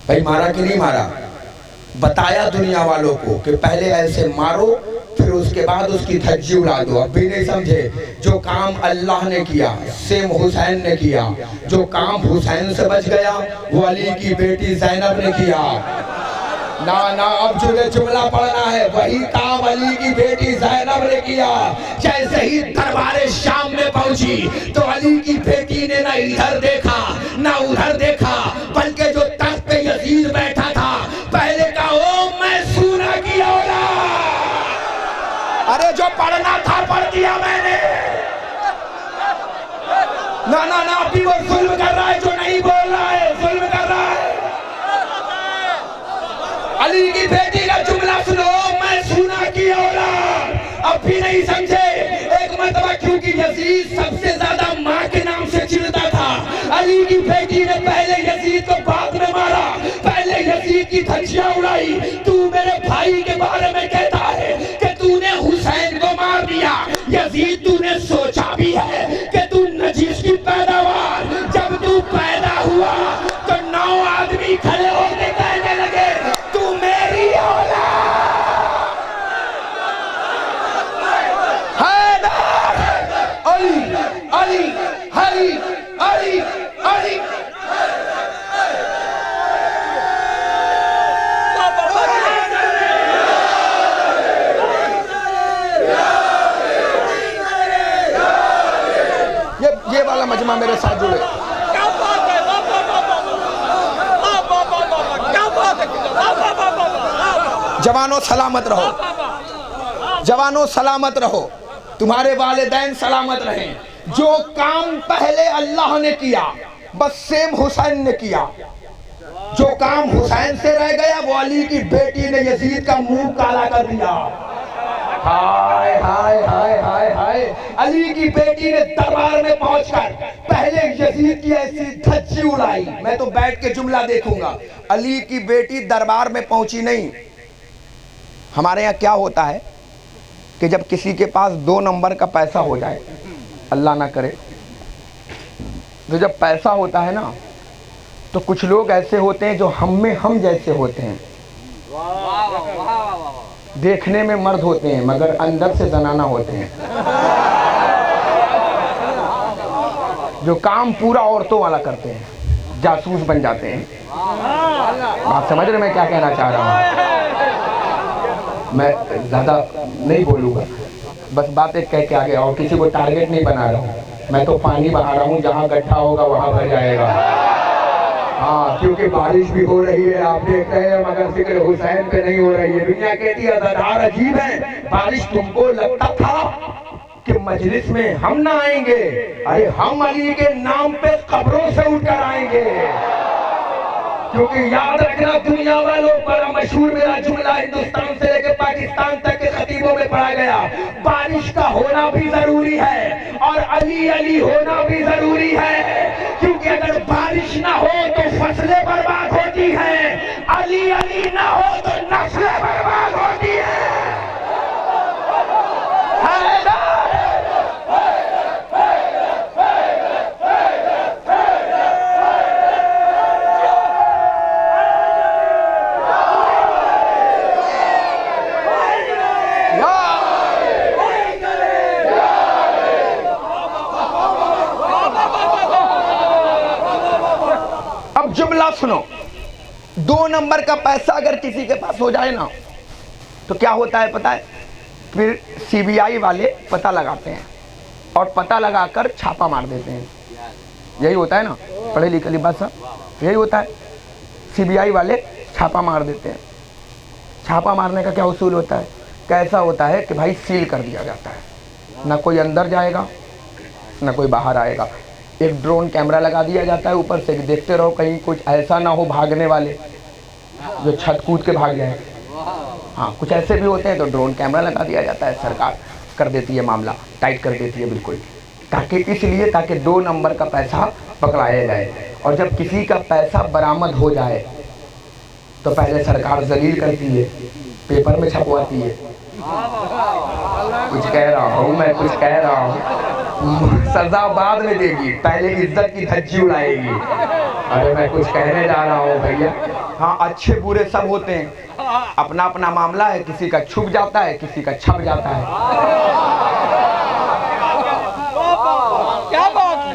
भाई मारा कि नहीं मारा, बताया दुनिया वालों को कि पहले ऐसे मारो, फिर उसके बाद उसकी धज्जी उड़ा दो। अब भी नहीं समझे। जो काम अल्लाह ने किया सेम हुसैन ने किया। जो काम हुसैन से बच गया वो अली की बेटी ज़ैनब ने किया। ना ना, अब जो जुमला पढ़ना है, वही काम अली की बेटी ज़ैनब ने किया। जैसे ही दरबारे शाम में पहुंची तो अली की बेटी ने ना इधर देखा ना उधर देखा, बल्कि जो तख्त पे यजीद बैठा था पहले कहा, ओ मैं सूना की औलाद। अरे जो पढ़ना था पढ़ दिया मैंने। ना ना ना, अभी वो जुल्म कर रहा है, जो नहीं बोल रहा है जुल्म कर रहा है। अली की बेटी का जुमला सुनो, मैं सूना की औलाद। अब भी नहीं समझे। एक मरतबा क्योंकि यजीद सबसे ज्यादा माँ के नाम से चिढ़ता था, अली की बेटी ने पहले यजीद को बाद में मारा, पहले यजीद की धज्जियां उड़ाई। तू मेरे भाई के बारे में कहता है कि तूने हुसैन को मार दिया, यजीद तूने सोचा भी है कि तू नजीस की पैदावार। जब तू पैदा हुआ तो 9 आदमी खड़े होकर कहने लगे, तू मेरी औलाद है ना। अली अली अली अली अली। ये वाला मजमा मेरे साथ जुड़े। जवानों सलामत रहो, जवानों सलामत रहो, तुम्हारे वालिदैन सलामत रहें। जो काम पहले अल्लाह ने किया बस सेम हुसैन ने किया। जो काम हुसैन से रह गया वो अली की बेटी ने यजीद का मुंह काला कर दिया। हाय हाय हाय हाय हाय। अली की बेटी ने दरबार में पहुंचकर पहले यजीद की ऐसी धज्जी उड़ाई। मैं तो बैठ के जुमला देखूंगा। अली की बेटी दरबार में पहुंची नहीं। हमारे यहाँ क्या होता है कि जब किसी के पास 2 नंबर का पैसा हो जाए, अल्लाह ना करे, तो जब पैसा होता है ना तो कुछ लोग ऐसे होते हैं जो हम में हम जैसे होते हैं। देखने में मर्द होते हैं मगर अंदर से जनाना होते हैं। जो काम पूरा औरतों वाला करते हैं, जासूस बन जाते हैं। आप समझ रहे मैं क्या कहना चाह रहा हूँ। मैं ज़्यादा नहीं बोलूँगा, बस बात एक कह के आगे और किसी को टारगेट नहीं बना रहा हूँ। मैं तो पानी बहा रहा हूँ, जहाँ गड्ढा होगा वहाँ भर जाएगा। हाँ, क्योंकि बारिश भी हो रही है, आप देख रहे हैं, मगर जिक्र हुसैन पे नहीं हो रही है। दुनिया कहती है अज़ादार अजीब है, बारिश तुमको लगता था कि मजलिस में हम ना आएंगे, अरे हम अली के नाम पे कब्रों से उठकर आएंगे। क्योंकि याद रखना दुनिया वालों, बड़ा मशहूर मेरा जुमला हिंदुस्तान से लेकर पाकिस्तान तक के खतीबों में पढ़ा गया, बारिश का होना भी जरूरी है और अली अली होना भी जरूरी है। क्योंकि अगर बारिश ना हो तो फसलें बर्बाद होती हैं, अली अली ना हो तो नस्लें बर्बाद होती हैं। जुमला सुनो, 2 नंबर का पैसा अगर किसी के पास हो जाए ना तो क्या होता है पता है? फिर सीबीआई वाले पता लगाते हैं और पता लगाकर छापा मार देते हैं। यही होता है ना, पढ़े लिखे लिबास साहब, यही होता है। सीबीआई वाले छापा मार देते हैं। छापा मारने का क्या उसूल होता है? कैसा होता है कि भाई सील कर दिया जाता है, ना कोई अंदर जाएगा ना कोई बाहर आएगा। एक ड्रोन कैमरा लगा दिया जाता है ऊपर से, देखते रहो कहीं कुछ ऐसा ना हो भागने वाले जो छत कूद के भाग जाए। हाँ, कुछ ऐसे भी होते हैं तो ड्रोन कैमरा लगा दिया जाता है, सरकार कर देती है, मामला टाइट कर देती है बिल्कुल, ताकि इसलिए ताकि 2 नंबर का पैसा पकड़ाया जाए। और जब किसी का पैसा बरामद हो जाए तो पहले सरकार जलील करती है, पेपर में छपवाती है। कुछ कह रहा हूँ मैं, कुछ कह रहा हूँ, सजा बाद में देगी, पहले इज्जत की धज्जी उड़ाएगी। अरे मैं कुछ कहने जा रहा हूँ भैया। हाँ, अच्छे बुरे सब होते हैं, अपना अपना मामला है, किसी का छुप जाता है, किसी का छप जाता है। क्या बात है?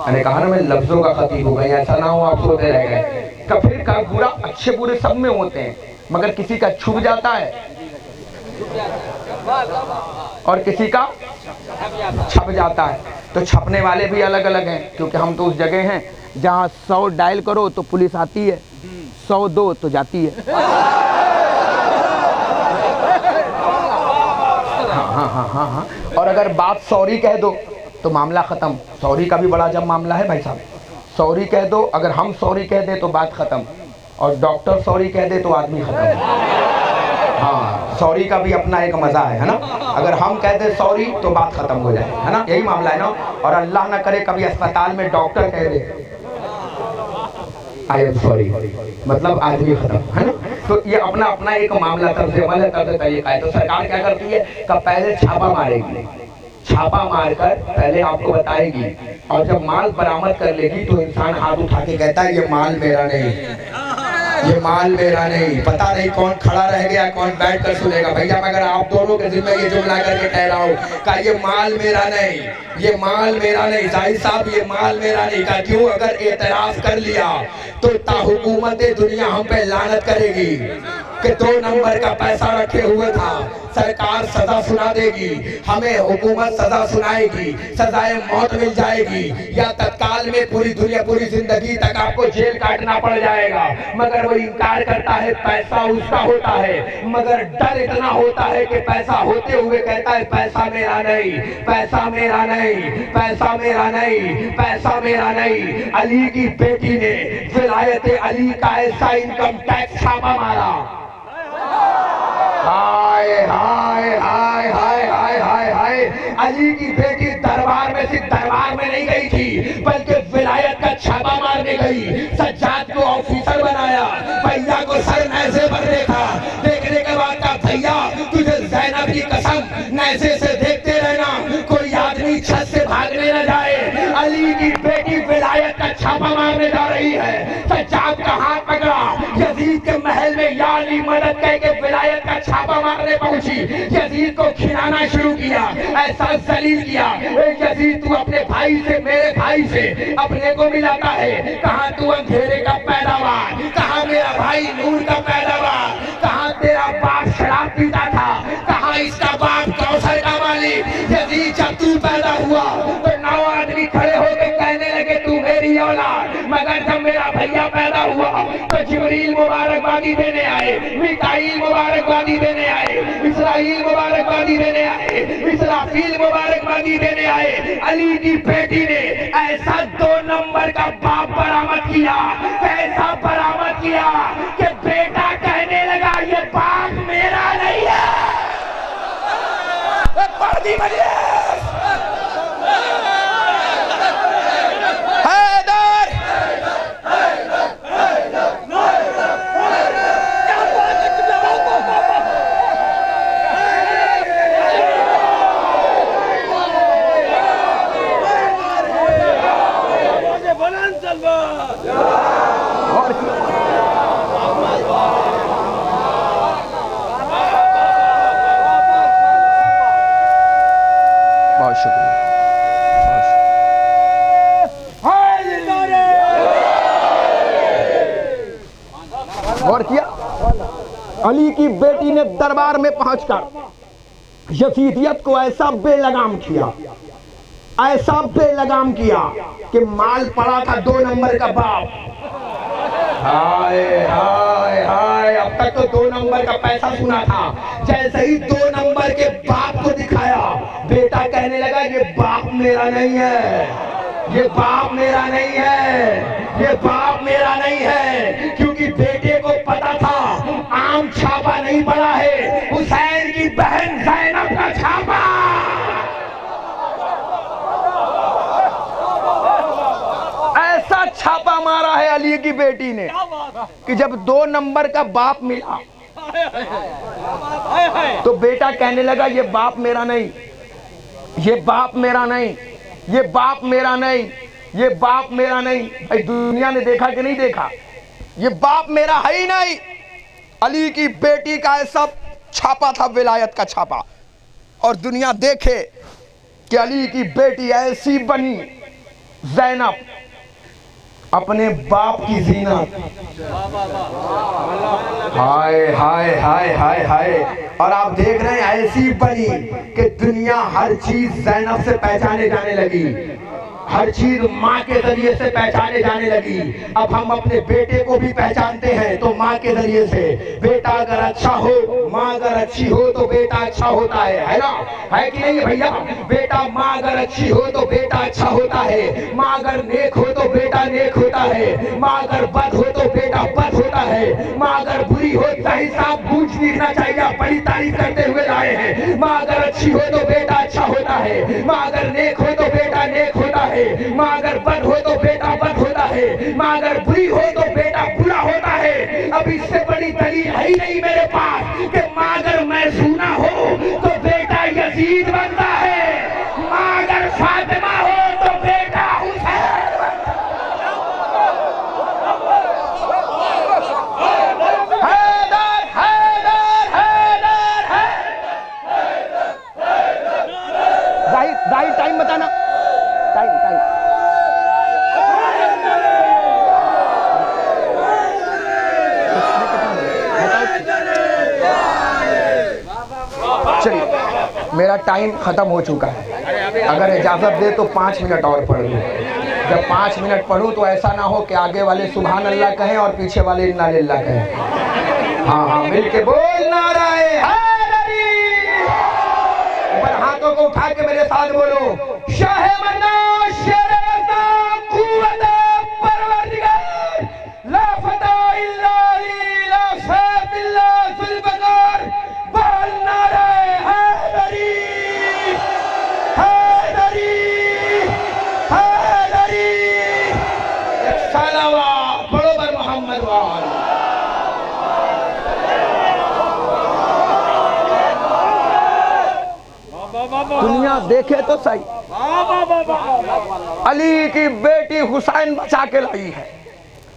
मैंने कहा ना मैं लफ्जों का खतीब हूँ भाई, ऐसा ना हो आप सोते रह गए। कफिर का बुरा अच्छे बुरे सब में होते हैं, मगर किसी का छुप जाता है और किसी का छप जाता है। तो छपने वाले भी अलग अलग हैं, क्योंकि हम तो उस जगह हैं जहाँ 100 डायल करो तो पुलिस आती है, 100 दो तो जाती है। हाँ। और अगर बात सॉरी कह दो तो मामला ख़त्म। सॉरी का भी बड़ा जब मामला है भाई साहब, सॉरी कह दो, अगर हम सॉरी कह दे तो बात ख़त्म, और डॉक्टर सॉरी कह दे तो आदमी ख़त्म। हाँ, सॉरी का भी अपना एक मज़ा है ना, अगर हम कह दे सॉरी तो बात ख़त्म हो जाए, है ना, यही मामला है ना। और अल्लाह ना करे कभी अस्पताल में डॉक्टर कह दे आई एम सॉरी, मतलब आदमी ख़त्म, है ना। तो ये अपना अपना एक मामला तर्ज़ अमल है, तर्ज़ तरीक़ा है। तो सरकार क्या करती है कि पहले छापा मारेगी, छापा मारकर पहले आपको बताएगी, और जब माल बरामद कर लेगी तो इंसान हाथ उठा के कहता है ये माल मेरा नहीं, ये माल मेरा नहीं। पता नहीं कौन खड़ा रह गया, कौन बैठ कर सुनेगा भैया, मगर आप दोनों के जिम्मे ये जुमला करके कह रहा हूँ का ये माल मेरा नहीं, ये माल मेरा नहीं जाहिद साहब, ये माल मेरा नहीं। का क्यों? अगर एतराज कर लिया तो ताहुकूमत दुनिया हम पे लानत करेगी कि 2 नंबर का पैसा रखे हुए था। सरकार सजा सुना देगी, हमें हुकूमत सजा सुनाएगी, सजाए मौत मिल जाएगी, या तत्काल में पूरी दुनिया पूरी जिंदगी तक आपको जेल काटना पड़ जाएगा। मगर वो इनकार करता है, पैसा उसका होता है, मगर डर इतना होता है कि पैसा होते हुए कहता है पैसा मेरा नहीं, पैसा मेरा नहीं, पैसा मेरा नहीं, पैसा मेरा नहीं। अली की बेटी ने विलायत अली का ऐसा इनकम टैक्स छापा मारा, हाय हाय हाय हाय हाय हाय हाय। अली की बेटी दरबार में सिर्फ दरबार में नहीं गई थी, बल्कि विलायत का छापा मारने गई। सज्जाद को ऑफिसर बनाया, भैया को सर नैसे पर देखा, देखने के बाद कहा भैया तुझे ज़ैनब की कसम नैसे से देखते रहना, कोई आदमी छत से भागने न जाए। अली की बेटी विलायत का छापा मारने जा रही है, सज्जाद का हाथ पकड़ा, यजीद के महल में या अली मदद कह के विलायत का छापा मारने पहुंची। यजीद को खिलाना शुरू किया, ऐसा जलील किया, यजीद तू अपने भाई से, मेरे भाई से अपने को मिलाता है, कहाँ तू अंधेरे का पैदावार, कहाँ मेरा भाई नूर का पैदावार, कहाँ तेरा बाप शराब पीता था, कहाँ इसका बाप कौसर का मालिक। यजीद जब तू पैदा हुआ तो 9 आदमी खड़े होकर कहने लगे तू मेरी औलाद, मगर जब मेरा भैया पैदा हुआ तो जिब्रील मुबारकबादी देने आए, मिकाईल मुबारकबादी देने आए, इस्राईल मुबारकबादी देने आए, इसराफील मुबारकबादी देने आए। अली की बेटी ने ऐसा 2 नंबर का बाप बरामद किया, ऐसा बरामद किया कि बेटा कहने लगा ये बाप मेरा नहीं है। पर्दी बनिए और किया। अली की बेटी ने दरबार में पहुंचकर यजीदियत को ऐसा बेलगाम किया, ऐसा बेलगाम किया कि माल पड़ा था 2 नंबर का बाप। हाय हाय हाय, अब तक तो 2 नंबर का पैसा सुना था, जैसे ही 2 नंबर के बाप को दिखाया, बेटा कहने लगा ये बाप मेरा नहीं है, ये बाप मेरा नहीं है, ये बाप मेरा नहीं है। क्योंकि बेटे को पता था आम छापा नहीं पड़ा है, हुसैन की बहन ज़ैनब का छापा। ऐसा छापा मारा है अली की बेटी ने कि जब 2 नंबर का बाप मिला तो बेटा कहने लगा ये बाप मेरा नहीं, ये बाप मेरा नहीं, ये बाप मेरा नहीं, ये बाप मेरा नहीं। भाई दुनिया ने देखा कि नहीं देखा, ये बाप मेरा है ही नहीं। अली की बेटी का ऐसा छापा था, विलायत का छापा, और दुनिया देखे कि अली की बेटी ऐसी बनी ज़ैनब, अपने बाप की ज़ीनत। हाय हाय हाय हाय हाय। और आप देख रहे हैं ऐसी बनी कि दुनिया हर चीज ज़ैनब से पहचाने जाने लगी, हर चीज माँ के जरिए से पहचाने जाने लगी। अब हम अपने बेटे को भी पहचानते हैं तो माँ के जरिए से। बेटा अगर अच्छा हो, माँ अगर अच्छी हो तो बेटा अच्छा होता है ना, है कि नहीं भैया? बेटा माँ अगर अच्छी हो तो बेटा अच्छा होता है, माँ अगर नेक हो तो बेटा नेक होता है, माँ अगर बद हो तो बेटा बद होता है, माँ अगर बुरी हो सही साहब पूछ लिखना चाहिए, बड़ी तारीफ करते हुए लाए हैं। माँ अगर अच्छी हो तो बेटा अच्छा होता है, माँ अगर नेक हो तो बेटा नेक होता है, माँ अगर बद हो तो बेटा बद होता है, माँ अगर बुरी हो तो बेटा बुरा होता है। अब इससे बड़ी दलील है ही नहीं मेरे पास कि माँ अगर मैसूना हो तो बेटा यजीद बनता है, माँ अगर फातिमा हो तो बेटा हुसैन बनता है। हैदर हैदर हैदर है। दाई टाइम बताना, टाइम चलिए, मेरा टाइम खत्म हो चुका है। अगर इजाजत दे तो 5 मिनट और पढ़ लूँ। जब 5 मिनट पढ़ूँ तो ऐसा ना हो कि आगे वाले सुभान अल्लाह कहें और पीछे वाले इन्ना लिल्लाह कहें। हाँ हाँ, मिलके बोल नाराए हैदरी। ऊपर हाथों को उठा के मेरे साथ बोलो, शाह मन्ना शेर वफा कुव्वत परवरदिगार, ला फता इल्ला ली, ला सैफ इल्ला जुल्फकार, बोल नाराए हैदरी हैदरी हैदरी। एक सलावत पढ़ो बर मोहम्मद वाल। दुनिया देखे तो सही, अली की बेटी हुसैन बचा के लाई है,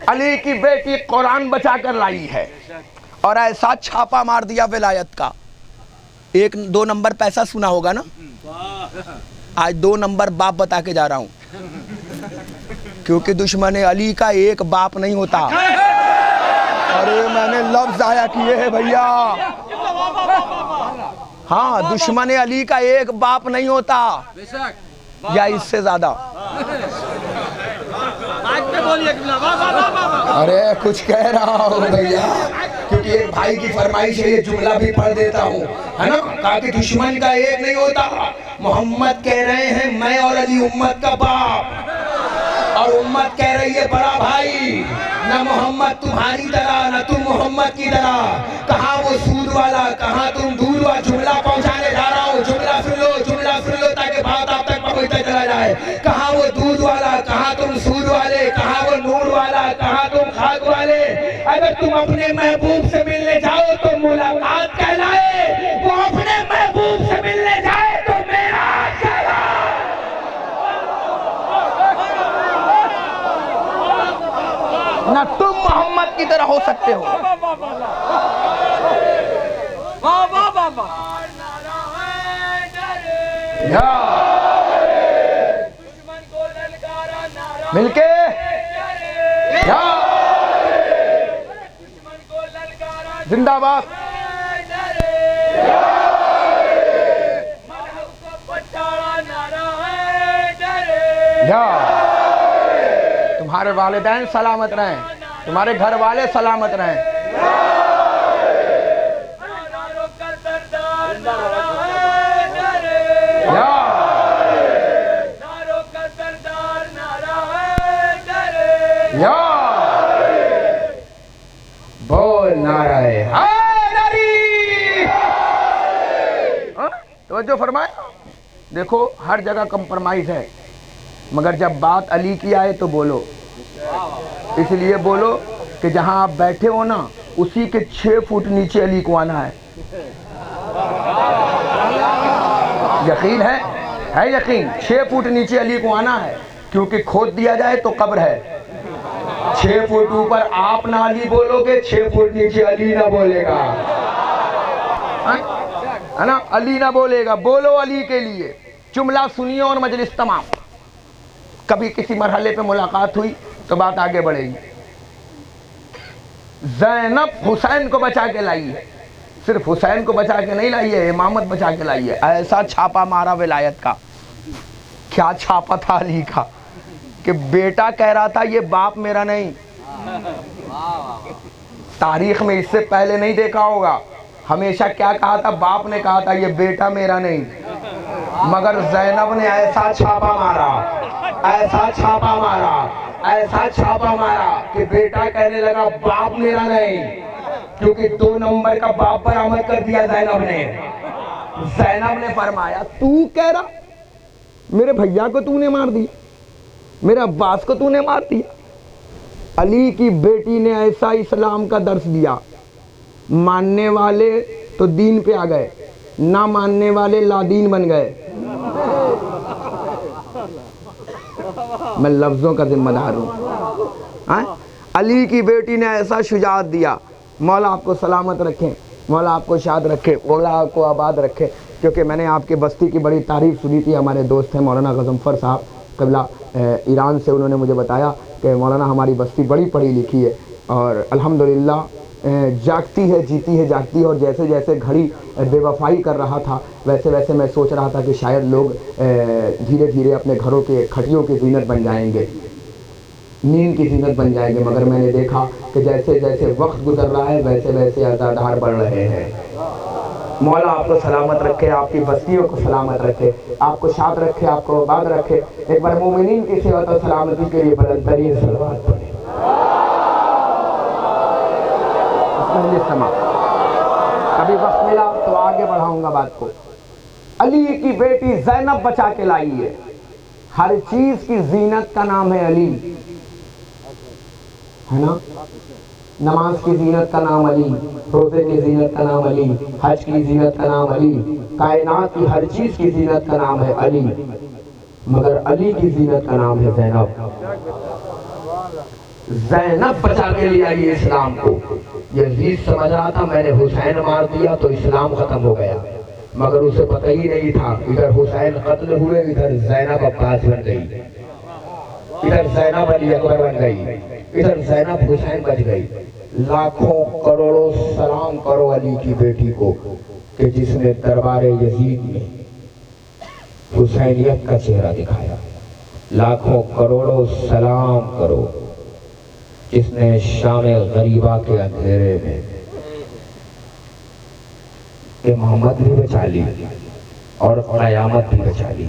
अली की बेटी कुरान बचा कर लाई है, और ऐसा छापा मार दिया विलायत का। 1-2 नंबर पैसा सुना होगा ना, आज 2 नंबर बाप बता के जा रहा हूं, क्योंकि दुश्मन अली का एक बाप नहीं होता। अरे मैंने लफ्ज आया किए है भैया। हाँ, दुश्मन अली का एक बाप नहीं होता या इससे ज्यादा। अरे कुछ कह रहा हूँ भैया, क्योंकि एक भाई की फरमाइश है, ये जुमला भी पढ़ देता हूँ, है ना। कहा कि दुश्मन का एक नहीं होता। मोहम्मद कह रहे हैं मैं और अली उम्मत का बाप, और उम्मत कह रही है बड़ा भाई। न मोहम्मद तुम्हारी तरह, न तुम मोहम्मद की तरह। कहाँ वो सूद वाला, कहाँ तुम दूध वाला। जुमला पहुंचाने जा रहा हूँ, जुमला सुन लो ताकि बात आप तक पहुंचता चला जाए। कहाँ वो दूध वाला, कहाँ तुम सूद वाले, कहाँ वो नूर वाला, कहाँ तुम खाक वाले। अगर तुम अपने महबूब से मिलने जाओ तो मुलाकात कहलाए, वो अपने महबूब से मिलने जाए तो मेराज कहलाए। ना तुम मोहम्मद की तरह हो सकते हो। मिलके जिंदाबाद। तुम्हारे वालिदैन सलामत रहें, तुम्हारे घर वाले सलामत रहें। बोल नाराए तो जो फरमाए। देखो हर जगह कंप्रोमाइज है, मगर जब बात अली की आए तो बोलो। इसलिए बोलो कि जहां आप बैठे हो ना, उसी के 6 फुट नीचे अली को आना है। यकीन है यकीन। 6 फुट नीचे अली को आना है, क्योंकि खोद दिया जाए तो कब्र है। 6 फुट ऊपर आप ना अली बोलोगे, 6 फुट नीचे अली ना बोलेगा, है ना। अली ना बोलेगा, बोलो अली के लिए। जुमला सुनिए और मजलिस तमाम। कभी किसी मरहले पे मुलाकात हुई तो बात आगे बढ़ेगी। ज़ैनब हुसैन को बचा के लाई है, सिर्फ हुसैन को बचा के नहीं लाई है, इमामत बचा के लाई है। ऐसा छापा मारा विलायत का। क्या छापा था अली का कि बेटा कह रहा था ये बाप मेरा नहीं। तारीख में इससे पहले नहीं देखा होगा। हमेशा क्या कहा था, बाप ने कहा था ये बेटा मेरा नहीं। मगर ज़ैनब ने ऐसा छापा मारा, ऐसा छापा मारा, ऐसा छापा मारा कि बेटा कहने लगा बाप मेरा नहीं, क्योंकि 2 नंबर का बाप बरामद कर दिया ज़ैनब ने। ज़ैनब ने फरमाया तू कह रहा मेरे भैया को तूने मार दिया, मेरे अब्बास को तूने मार दिया। अली की बेटी ने ऐसा इस्लाम का दर्श दिया, मानने वाले तो दीन पे आ गए, ना मानने वाले लादीन बन गए। मैं लफ्ज़ों का जिम्मेदार हूँ। अली की बेटी ने ऐसा शुजाअत दिया। मौला आपको सलामत रखें, मौला आपको शाद रखे, मौला आपको आबाद रखे। क्योंकि मैंने आपके बस्ती की बड़ी तारीफ़ सुनी थी। हमारे दोस्त हैं मौलाना गज़नफ़र साहब क़िबला, ईरान से। उन्होंने मुझे बताया कि मौलाना हमारी बस्ती बड़ी पढ़ी लिखी है और अल्हम्दुलिल्लाह जागती है, जीती है, जागती है। और जैसे जैसे घड़ी बेवफाई कर रहा था, वैसे वैसे मैं सोच रहा था कि शायद लोग धीरे धीरे अपने घरों के खटियों की ज़ीनत बन जाएंगे, नींद की ज़ीनत बन जाएंगे। मगर मैंने देखा कि जैसे जैसे वक्त गुजर रहा है, वैसे वैसे अज़ादार बढ़ रहे हैं। मौला आपको सलामत रखे, आपकी बस्तियों को सलामत रखे, आपको शाद रखे, आपको आबाद रखे। एक बार मोमिनीन की सेहत और सलामती के लिए बुलंदतरीन सलवात पढ़े। कभी वक्त मिला तो आगे बढ़ाऊंगा बात को। अली की बेटी ज़ैनब बचा के लाई है। हर चीज की जीनत का नाम है अली, है ना। नमाज की जीनत का नाम अली, रोजे की जीनत का नाम अली, हज की जीनत का नाम अली, कायनात की हर चीज की जीनत का नाम है अली। मगर अली की जीनत का नाम है ज़ैनब। ज़ैनब बचा के ले आई इस्लाम को। यज़ीद समझ रहा था मैंने हुसैन मार दिया तो इस्लाम खत्म हो गया, मगर उसे पता ही नहीं था इधर हुसैन कत्ल हुए, इधर ज़ैनब अब्बास बन गई, इधर ज़ैनब अली अकबर बन गई, इधर ज़ैनब हुसैन बच गई। लाखों करोड़ों सलाम करो अली की बेटी को कि जिसने दरबारे यज़ीद में हुसैनियत का चेहरा दिखाया। लाखों करोड़ों सलाम करो जिसने शाम गरीबा के अंधेरे में इमामत भी बचा ली और क़यामत भी बचा ली।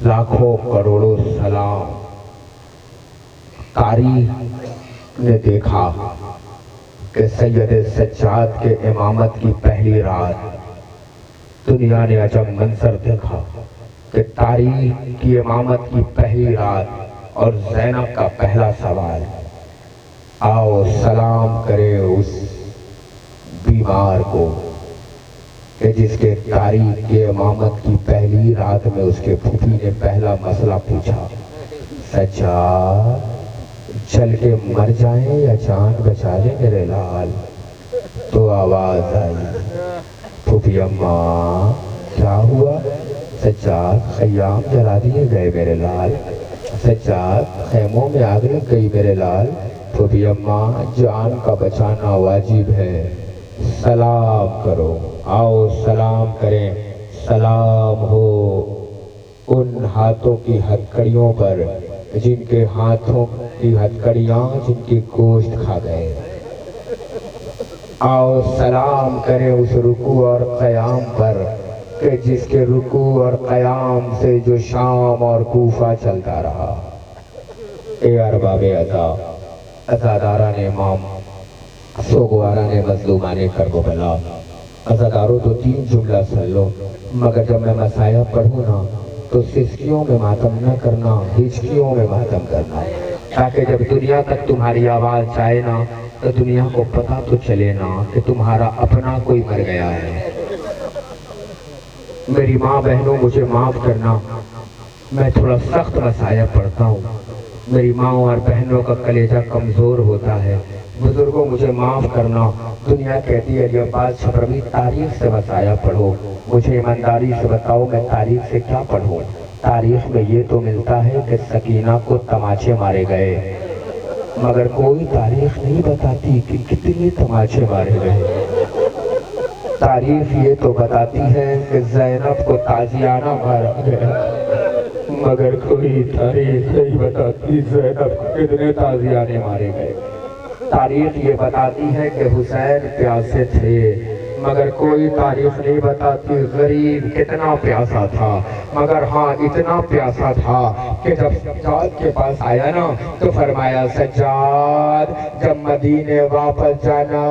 लाखों करोड़ों सलाम। तारीख ने देखा कि सैयद सज्जाद के इमामत की पहली रात दुनिया ने अजब मंजर देखा कि तारीख की इमामत की पहली रात और ज़ैनब का पहला सवाल, आओ सलाम करे उस बीमार को कि जिसके तारीख की इमामत की पहली रात में उसके फूफी ने पहला मसला पूछा, सज्जाद चल के मर जाएं या जान बचा ले मेरे लाल। तो आवाज आई, फूफी अम्मा क्या हुआ? सज्जाद खयाम जला दिए गए मेरे लाल। सज्जाद खैमों में आग लग गई मेरे लाल। फूफी अम्मा जान का बचाना वाजिब है, सलाम करो, आओ सलाम करें। सलाम हो उन हाथों की हथकड़ियों पर जिनके हाथों की हथकड़ियां जिनकी गोश्त खा गए। आओ सलाम करें उस रुकू और क़याम पर कि जिसके रुकू और क़याम से जो शाम और कूफा चलता रहा। ए अरबाबे अता, अज़ादारा ने इमाम, सोगवारा ने मज़लूमा ने करबला। अज़ादारों तो 3 जुमला सुन लो, मगर जब मैं मसाया पढ़ूँ ना तो सिसकियों में मातम न करना, हिचकियों में मातम करना, ताकि जब दुनिया तक तुम्हारी आवाज़ जाए ना तो दुनिया को पता तो चले ना कि तुम्हारा अपना कोई मर गया है। मेरी माँ बहनों मुझे माफ़ करना, मैं थोड़ा सख्त मसाया पढ़ता हूँ। मेरी माँ और बहनों का कलेजा कमज़ोर होता है। बुजुर्गों मुझे माफ़ करना, दुनिया कहती है ये बात छपरवी तारीख से मसाया पढ़ो। मुझे ईमानदारी से बताओ मैं तारीख से क्या पढ़ूँ? तारीख में ये तो मिलता है कि सकीना को तमाचे मारे गए, मगर कोई तारीख नहीं बताती कि कितने तमाचे मारे गए। तारीख ये तो बताती है कि ज़ैनब को ताजियाना मारा गया, मगर कोई तारीख नहीं बताती ज़ैनब को कितने ताजियाने मारे गए। तारीख ये बताती है कि हुसैन प्यासे थे, मगर कोई तारीख नहीं बताती गरीब कितना प्यासा था। मगर हाँ इतना प्यासा था कि जब सज्जाद के पास आया ना तो फरमाया, सज्जाद जब मदीने वापस जाना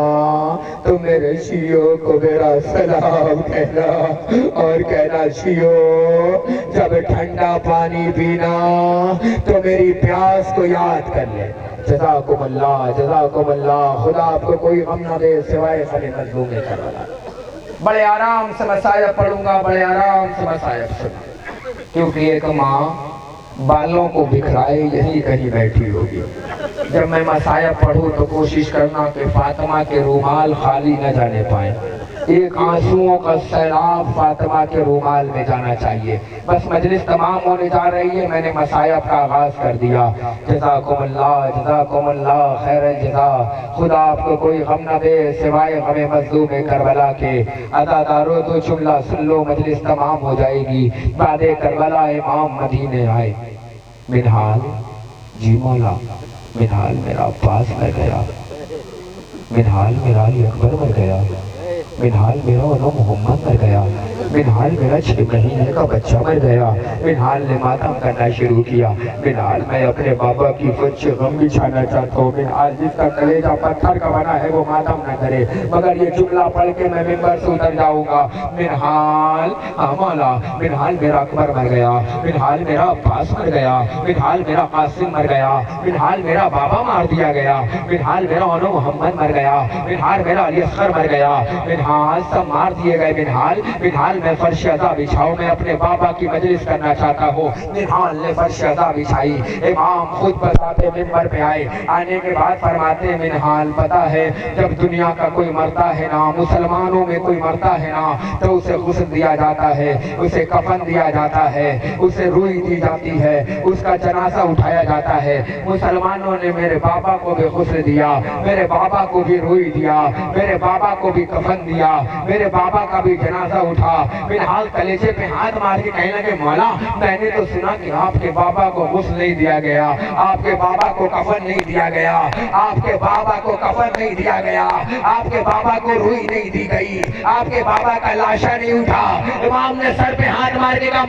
तो मेरे शियों को मेरा सलाम कहना और कहना, शियो जब ठंडा पानी पीना तो मेरी प्यास को याद कर ले। जज़ाकुमुल्लाह, जज़ाकुमुल्लाह। खुदा आपको कोई गम ना दे सिवाय खली मज़लूम करबला। बड़े आराम से मसाया पढ़ूंगा, बड़े आराम से मसाया सुनूंगा, क्योंकि एक माँ बालों को बिखराए यही कहीं बैठी होगी। जब मैं मसाया पढ़ूं तो कोशिश करना कि फातिमा के रूमाल खाली न जाने पाए। एक आंसुओं का सैलाब फातिमा के रूमाल में जाना चाहिए। बस मजलिस तमाम होने जा रही है, मैंने मसायब का आगाज कर दिया। जज़ाकुमुल्लाह, जज़ाकुमुल्लाह खैर जज़ा। खुदा आपको कोई गम न दे सिवाय गमे मज़लूम करबला के। अदादारों तो जुमला सुन लो, मजलिस तमाम हो जाएगी। बादे करबला इमाम मदीने आए। मिनहाल जी मौला, मिनहाल मेरा अब्बास मर गया, मिनहाल मेरा अली अकबर मर गया, मिनहाल मेरा वाला मोहम्मद मर गया, मिनहाल मेरा 6 महीने का बच्चा मर गया। मिनहाल ने मातम करना शुरू किया। मिनहाल मैं अपने बाबा की कुछ गम बिछाना चाहता हूँ। मिनहाल जिसका कलेजा पत्थर का बना है वो मातम न करे, मगर ये जुमला पढ़ के मैं मिंबर से उतर जाऊंगा। मिनहाल मौला, मिनहाल मेरा अकबर मर गया, मिनहाल मेरा अब्बास मर गया, मिनहाल मेरा कासिम मर गया, मिनहाल मेरा बाबा मार दिया गया, मिनहाल मेरा वाला मोहम्मद मर गया, मिनहाल मेरा अली असगर मर गया, मिनहाल सब मार दिए गए। मिनहाल मैं फर्श अज़ा बिछाओ, मैं अपने बाबा की मजलिस करना चाहता हूँ। मिनहाल ने फर्श अज़ा बिछाई। इमाम खुद बताते मिंबर पे आए। आने के बाद फरमाते मिनहाल पता है जब दुनिया का कोई मरता है ना, मुसलमानों में कोई मरता है ना, तो उसे गुस्ल दिया जाता है, उसे कफन दिया जाता है, उसे रुई दी जाती है, उसका जनाजा उठाया जाता है। मुसलमानों ने मेरे बाबा को भी गुस्ल दिया, मेरे बाबा को भी रुई दिया, मेरे बाबा को भी कफन दिया, दिया, मेरे बाबा का भी जनाजा उठा। फिलहाल कलेजे पे हाथ मार के कहने लगे मौला मैंने तो सुना कि आपके बाबा को गुस्ल नहीं दिया गया, आपके बाबा को कफन नहीं दिया गया, आपके बाबा को कफन नहीं दिया गया, आपके बाबा को रुई नहीं दी गई, आपके बाबा का लाशा नहीं उठा। इमाम ने सर पे हाथ मार के कहा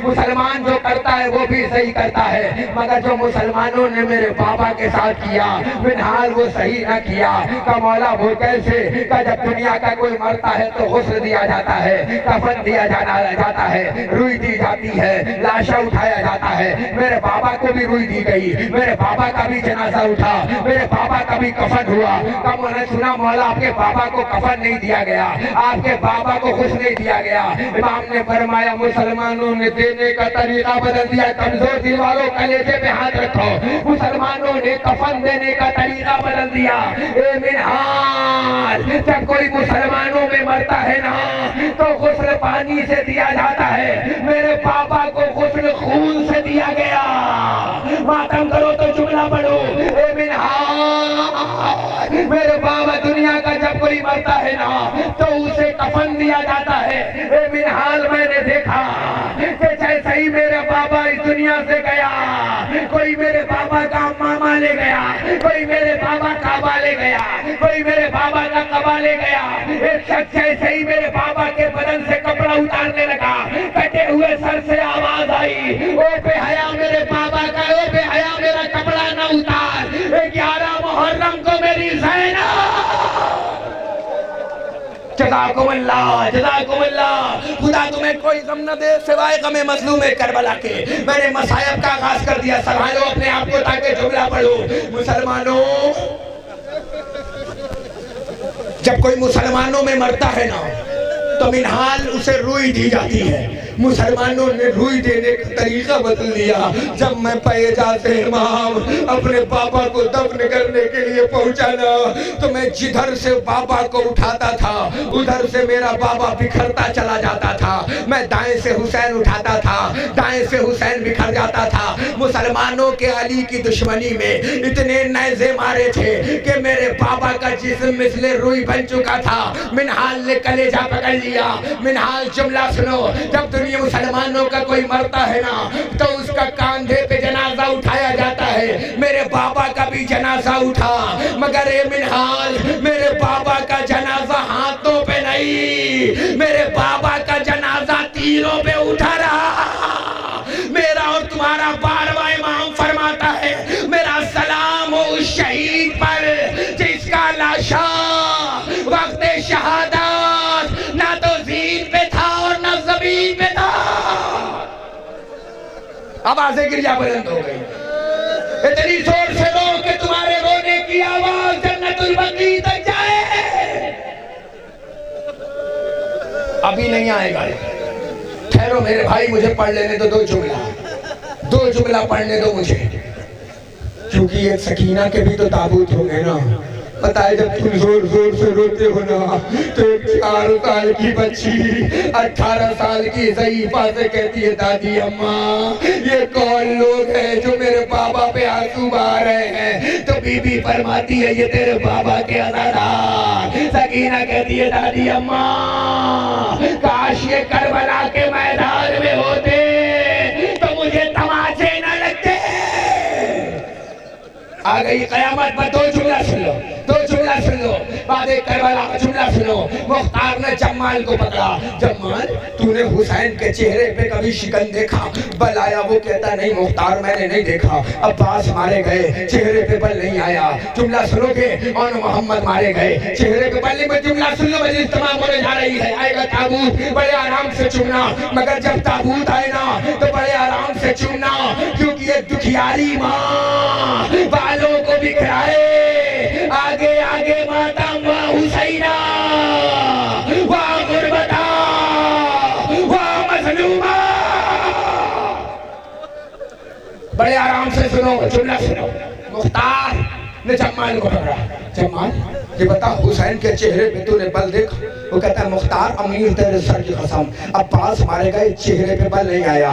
मुसलमान जो करता है वो भी सही करता है, मगर जो मुसलमानों ने मेरे बाबा के साथ किया फिलहाल वो सही न किया। का मौला वो कैसे? का जब दुनिया का कोई मरता है तो गुस्ल दिया जाता है, कफन दिया जाता है, रुई दी जाती है, लाशा उठाया जाता है। मेरे बाबा को भी रुई दी गई, मेरे बाबा का भी जनाजा उठा, मेरे बाबा का भी कफन हुआ। कब मैंने सुना मौला आपके बाबा को कफन नहीं दिया गया, आपके बाबा को गुस्ल नहीं दिया गया। इमाम ने फरमाया मुसलमानों ने देने का तरीका बदल दिया। कमजोर दिल वालों कलेजे पे हाथ रखो, मुसलमानों ने कफन देने का तरीका बदल दिया। ए मिनहाल जब कोई मुसलमानों में मरता है ना तो गुस्ल पानी से दिया जाता है, मेरे बाबा को गुस्ल खून से दिया गया। मातम करो तो जुमला पढ़ो। ए मिनहाल मेरे बाबा दुनिया का जब कोई मरता है ना तो उसे कफन दिया जाता है। ए मिनहाल मैंने देखा कि जैसे ही मेरे बाबा इस दुनिया से गया, कोई मेरे बाबा का मामा ले गया, कोई मेरे बाबा काबा ले गया, कोई मेरे बाबा का कबा ले गया। एक शख्स जैसे ही मेरे बाबा के बदन से कपड़ा उतारने लगा, कटे हुए सर से आवाज आई, ओ बेहया मेरे बाबा का, ओ बेहया मेरा कपड़ा न उतार। 11 मुहर्रम को मेरी जज़ाकुमुल्लाह, खुदा तुम्हें कोई गम न दे सिवाय गमे मजलूम करबला के। मैंने मसायब का आगाज कर दिया, संभालो अपने आप को ताकि जुमला पढ़ो। मुसलमानों जब कोई मुसलमानों में मरता है ना तो मिनहाल उसे रुई दी जाती है। मुसलमानों ने रुई देने का तरीका बदल दिया। जब मैं पैजा से इमाम अपने बाबा को दफन करने के लिए पहुंचा ना तो मैं जिधर से बाबा को उठाता था उधर से मेरा बाबा बिखरता चला जाता था। मैं दाएं से हुसैन उठाता था, दाएं से हुसैन बिखर जाता था। मुसलमानों के अली की दुश्मनी में इतने नैज़े मारे थे कि मेरे बाबा का जिस्म मिसले रुई बन चुका था। मिनहाल ने कलेजा पकड़ लिया। मिनहाल जुमला सुनो, जब दुनिया मुसलमानों का कोई मरता है ना तो उसका कांधे पे जनाजा उठाया जाता है। मेरे बाबा का भी जनाजा उठा, मगर ये मिनहाल मेरे बाबा का जनाजा हाथों पे नहीं, मेरे बाबा का जनाजा तीरों पे उठा रहा। मेरा और तुम्हारा 12वां इमाम फरमाता है, मेरा सलाम हो उस शहीद पर जिसका लाशा वक्त शहादत ना तो ज़ीन पे था और ना ज़मीन पे था। आवाज़ें गिरजा बुलंद हो गई, इतनी जोर से रो कि तुम्हारे रोने की आवाज जन्नतुल बकी तक जाए। अभी नहीं आएगा, ठहरो मेरे भाई, मुझे पढ़ लेने दो। दो जुमला पढ़ने दो मुझे, क्योंकि ये सकीना के भी तो ताबूत हो गए ना। पता है जब तुम जोर जोर से रोते हो ना तो एक 4 साल की बच्ची 18 साल की ज़ईफ़ा से कहती है दादी अम्मा ये कौन लोग हैं जो मेरे बाबा पे आंसू बहा रहे हैं? तो बीबी फरमाती है ये तेरे बाबा के अज़ादार। सकीना कहती है दादी अम्मा काश ये करबला के मैदान में होते तो मुझे तमाचे न लगते। आ गई कयामत पर। दो जुमला सुन लो बाद करबला का जुमला सुनो। मुख्तार ने जम्माल को पकड़ा, जम्माल तूने हुसैन के चेहरे पे कभी शिकन देखा? बल आया? वो कहता नहीं मुख्तार मैंने नहीं देखा। अब्बास मारे गए, चेहरे पे बल नहीं आया। जुमला सुनोगे? और मोहम्मद मारे गए, चेहरे पे बल नहीं। जुमला सुन लो, मजलिस तमाम होने जा रही है। आएगा ताबूत, बड़े आराम से चुनना, मगर जब ताबूत आए ना तो बड़े आराम से चुनना, क्योंकि ये दुखियारी माँ बालों को बिखराए। आगे आगे मातम व हुसैना व गुरबता व मजलूमा। बड़े आराम से सुनो, जुमला सुनो। मुख्तार ने जम्माल को पकड़ा, जम्माल ये बता हुसैन के चेहरे पे तूने बल देखा? वो कहता है मुख्तार अमीर तेरे सर की कसम अब्बास मारे गए, चेहरे पे बल नहीं आया।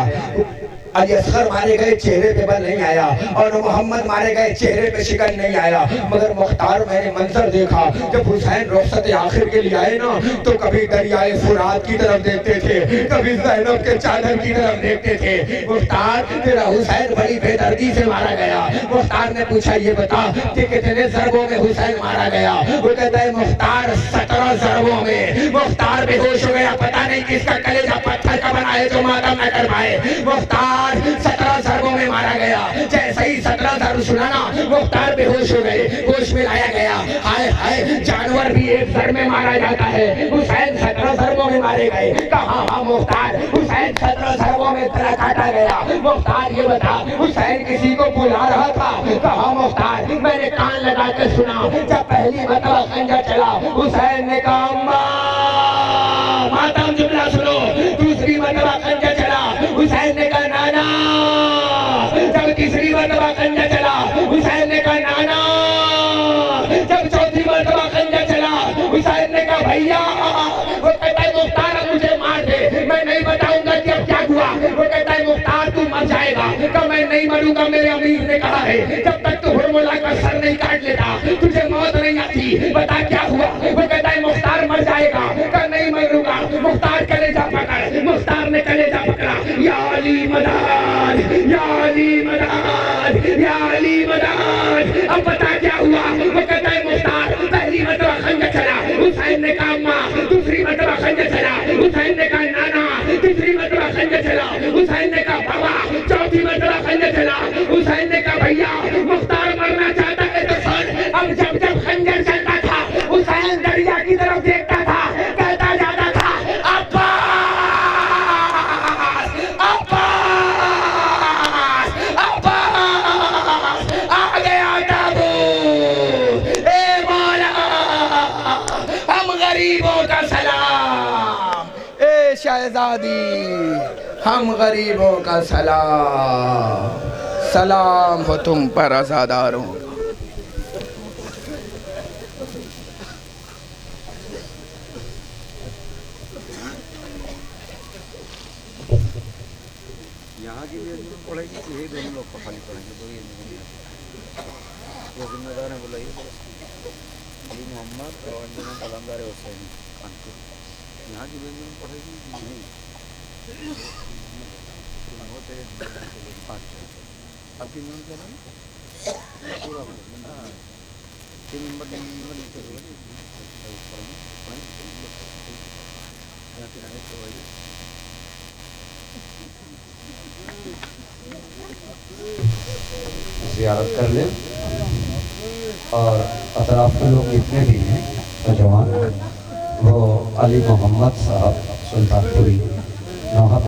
अली असगर मारे गए चेहरे पे बल नहीं आया और मोहम्मद मारे गए चेहरे पे शिकन नहीं आया, मगर मुख्तार मैंने मंजर देखा जब हुसैन रुखसत आखिर के लिए आए ना तो कभी दरियाए फुरात की तरफ देखते थे, कभी ज़ैनब के चादर की तरफ देखते थे। मुख्तार तेरा हुसैन बड़ी बेदर्दी से मारा गया। मुख्तार ने पूछा ये बता कि कितने ज़रबों में हुसैन मारा गया? वो कहता है मुख्तार 17 ज़रबों में। मुख्तार बेहोश हो गया, पता नहीं किसका कलेजा पत्थर का बना है जो मातम न कर पाए। मुख्तार 17 ज़रबों में मारा गया। जैसे ही 17 ज़रब सुना ना मुख्तार बेहोश हो गए, होश में लाया गया। हाय हाय, जानवर भी एक ज़रब में मारा जाता है, हुसैन 17 ज़रबों में मारे गए। कहा मुख्तार हुसैन 17 ज़रबों में तरह काटा गया। मुख्तार ये बता हुसैन किसी को बुला रहा था? कहा मुख्तार मैंने कान लगा के सुना, जब पहली मरतबा खंजर चला हुसैन ने कहा अम्मा, मातम जुमला सुनो। दूसरी मरतबा खंजर चला हुसैन ने कहा नाना। जब तीसरी मरतबा खंजर चला हुसैन ने कहा नाना। जब चौथी मरतबा खंजर चला हुसैन ने कहा भैया। वो कहता है मुख्तार अब मुझे मार दे, मैं नहीं बताऊंगा कि अब क्या हुआ। वो कहता है मुख्तार तू मर जाएगा। कहा मैं नहीं मरूंगा, मेरे अमीर ने कहा है जब तक तू हुरमुला का सर नहीं काट लेता तुझे मौत नहीं आती। बता क्या हुआ? वो कहता है मुख्तार मर जाएगा। कहा नहीं मरूंगा। मुख्तार कलेजा पकड़। मुख्तार ने कलेजा पकड़ा। या अली मदद, या अली मदद, या अली मदद। अब बता क्या हुआ? वो कहता है मुख्तार पहली मरतबा खंजर चला हुसैन ने कहा अम्मा। दूसरी मरतबा खंजर चला हुसैन ने कहा नाना। तीसरी मरतबा खंजर चला हुसैन ने कहा बाबा। चौथी मरतबा खंजर चला हुसैन ने कहा भैया। मुख्तार मरना चाहता है तो सुन। अब जब जब खंजर चलता था हुसैन दरिया की तरफ देखता था, कहता जाता था अब्बास, अब्बास, अब्बास। आ गया ताबूत, ए मौला हम गरीबों का सलाम। ए शहजादी हम गरीबों का सलाम, सलाम हो तुम पर आज़ादारों का। यहाँ की भी पढ़ेगी कि यही दोनों लोग को खाली पढ़ेंगे, तो ये नहीं वो जिम्मेदार है बोला ये अली मोहम्मद और अंजुमन कलमदार हुसैन कानपुर। यहाँ की भी पढ़ेगी कि नहीं? आपकी नाम क्या है? पूरा हाँ 3 नंबर नीचे ज़ियारत कर लें और अतराफ के लोग जितने भी हैं नौजवान वो अली मोहम्मद साहब सुल्तानपुरी नौहा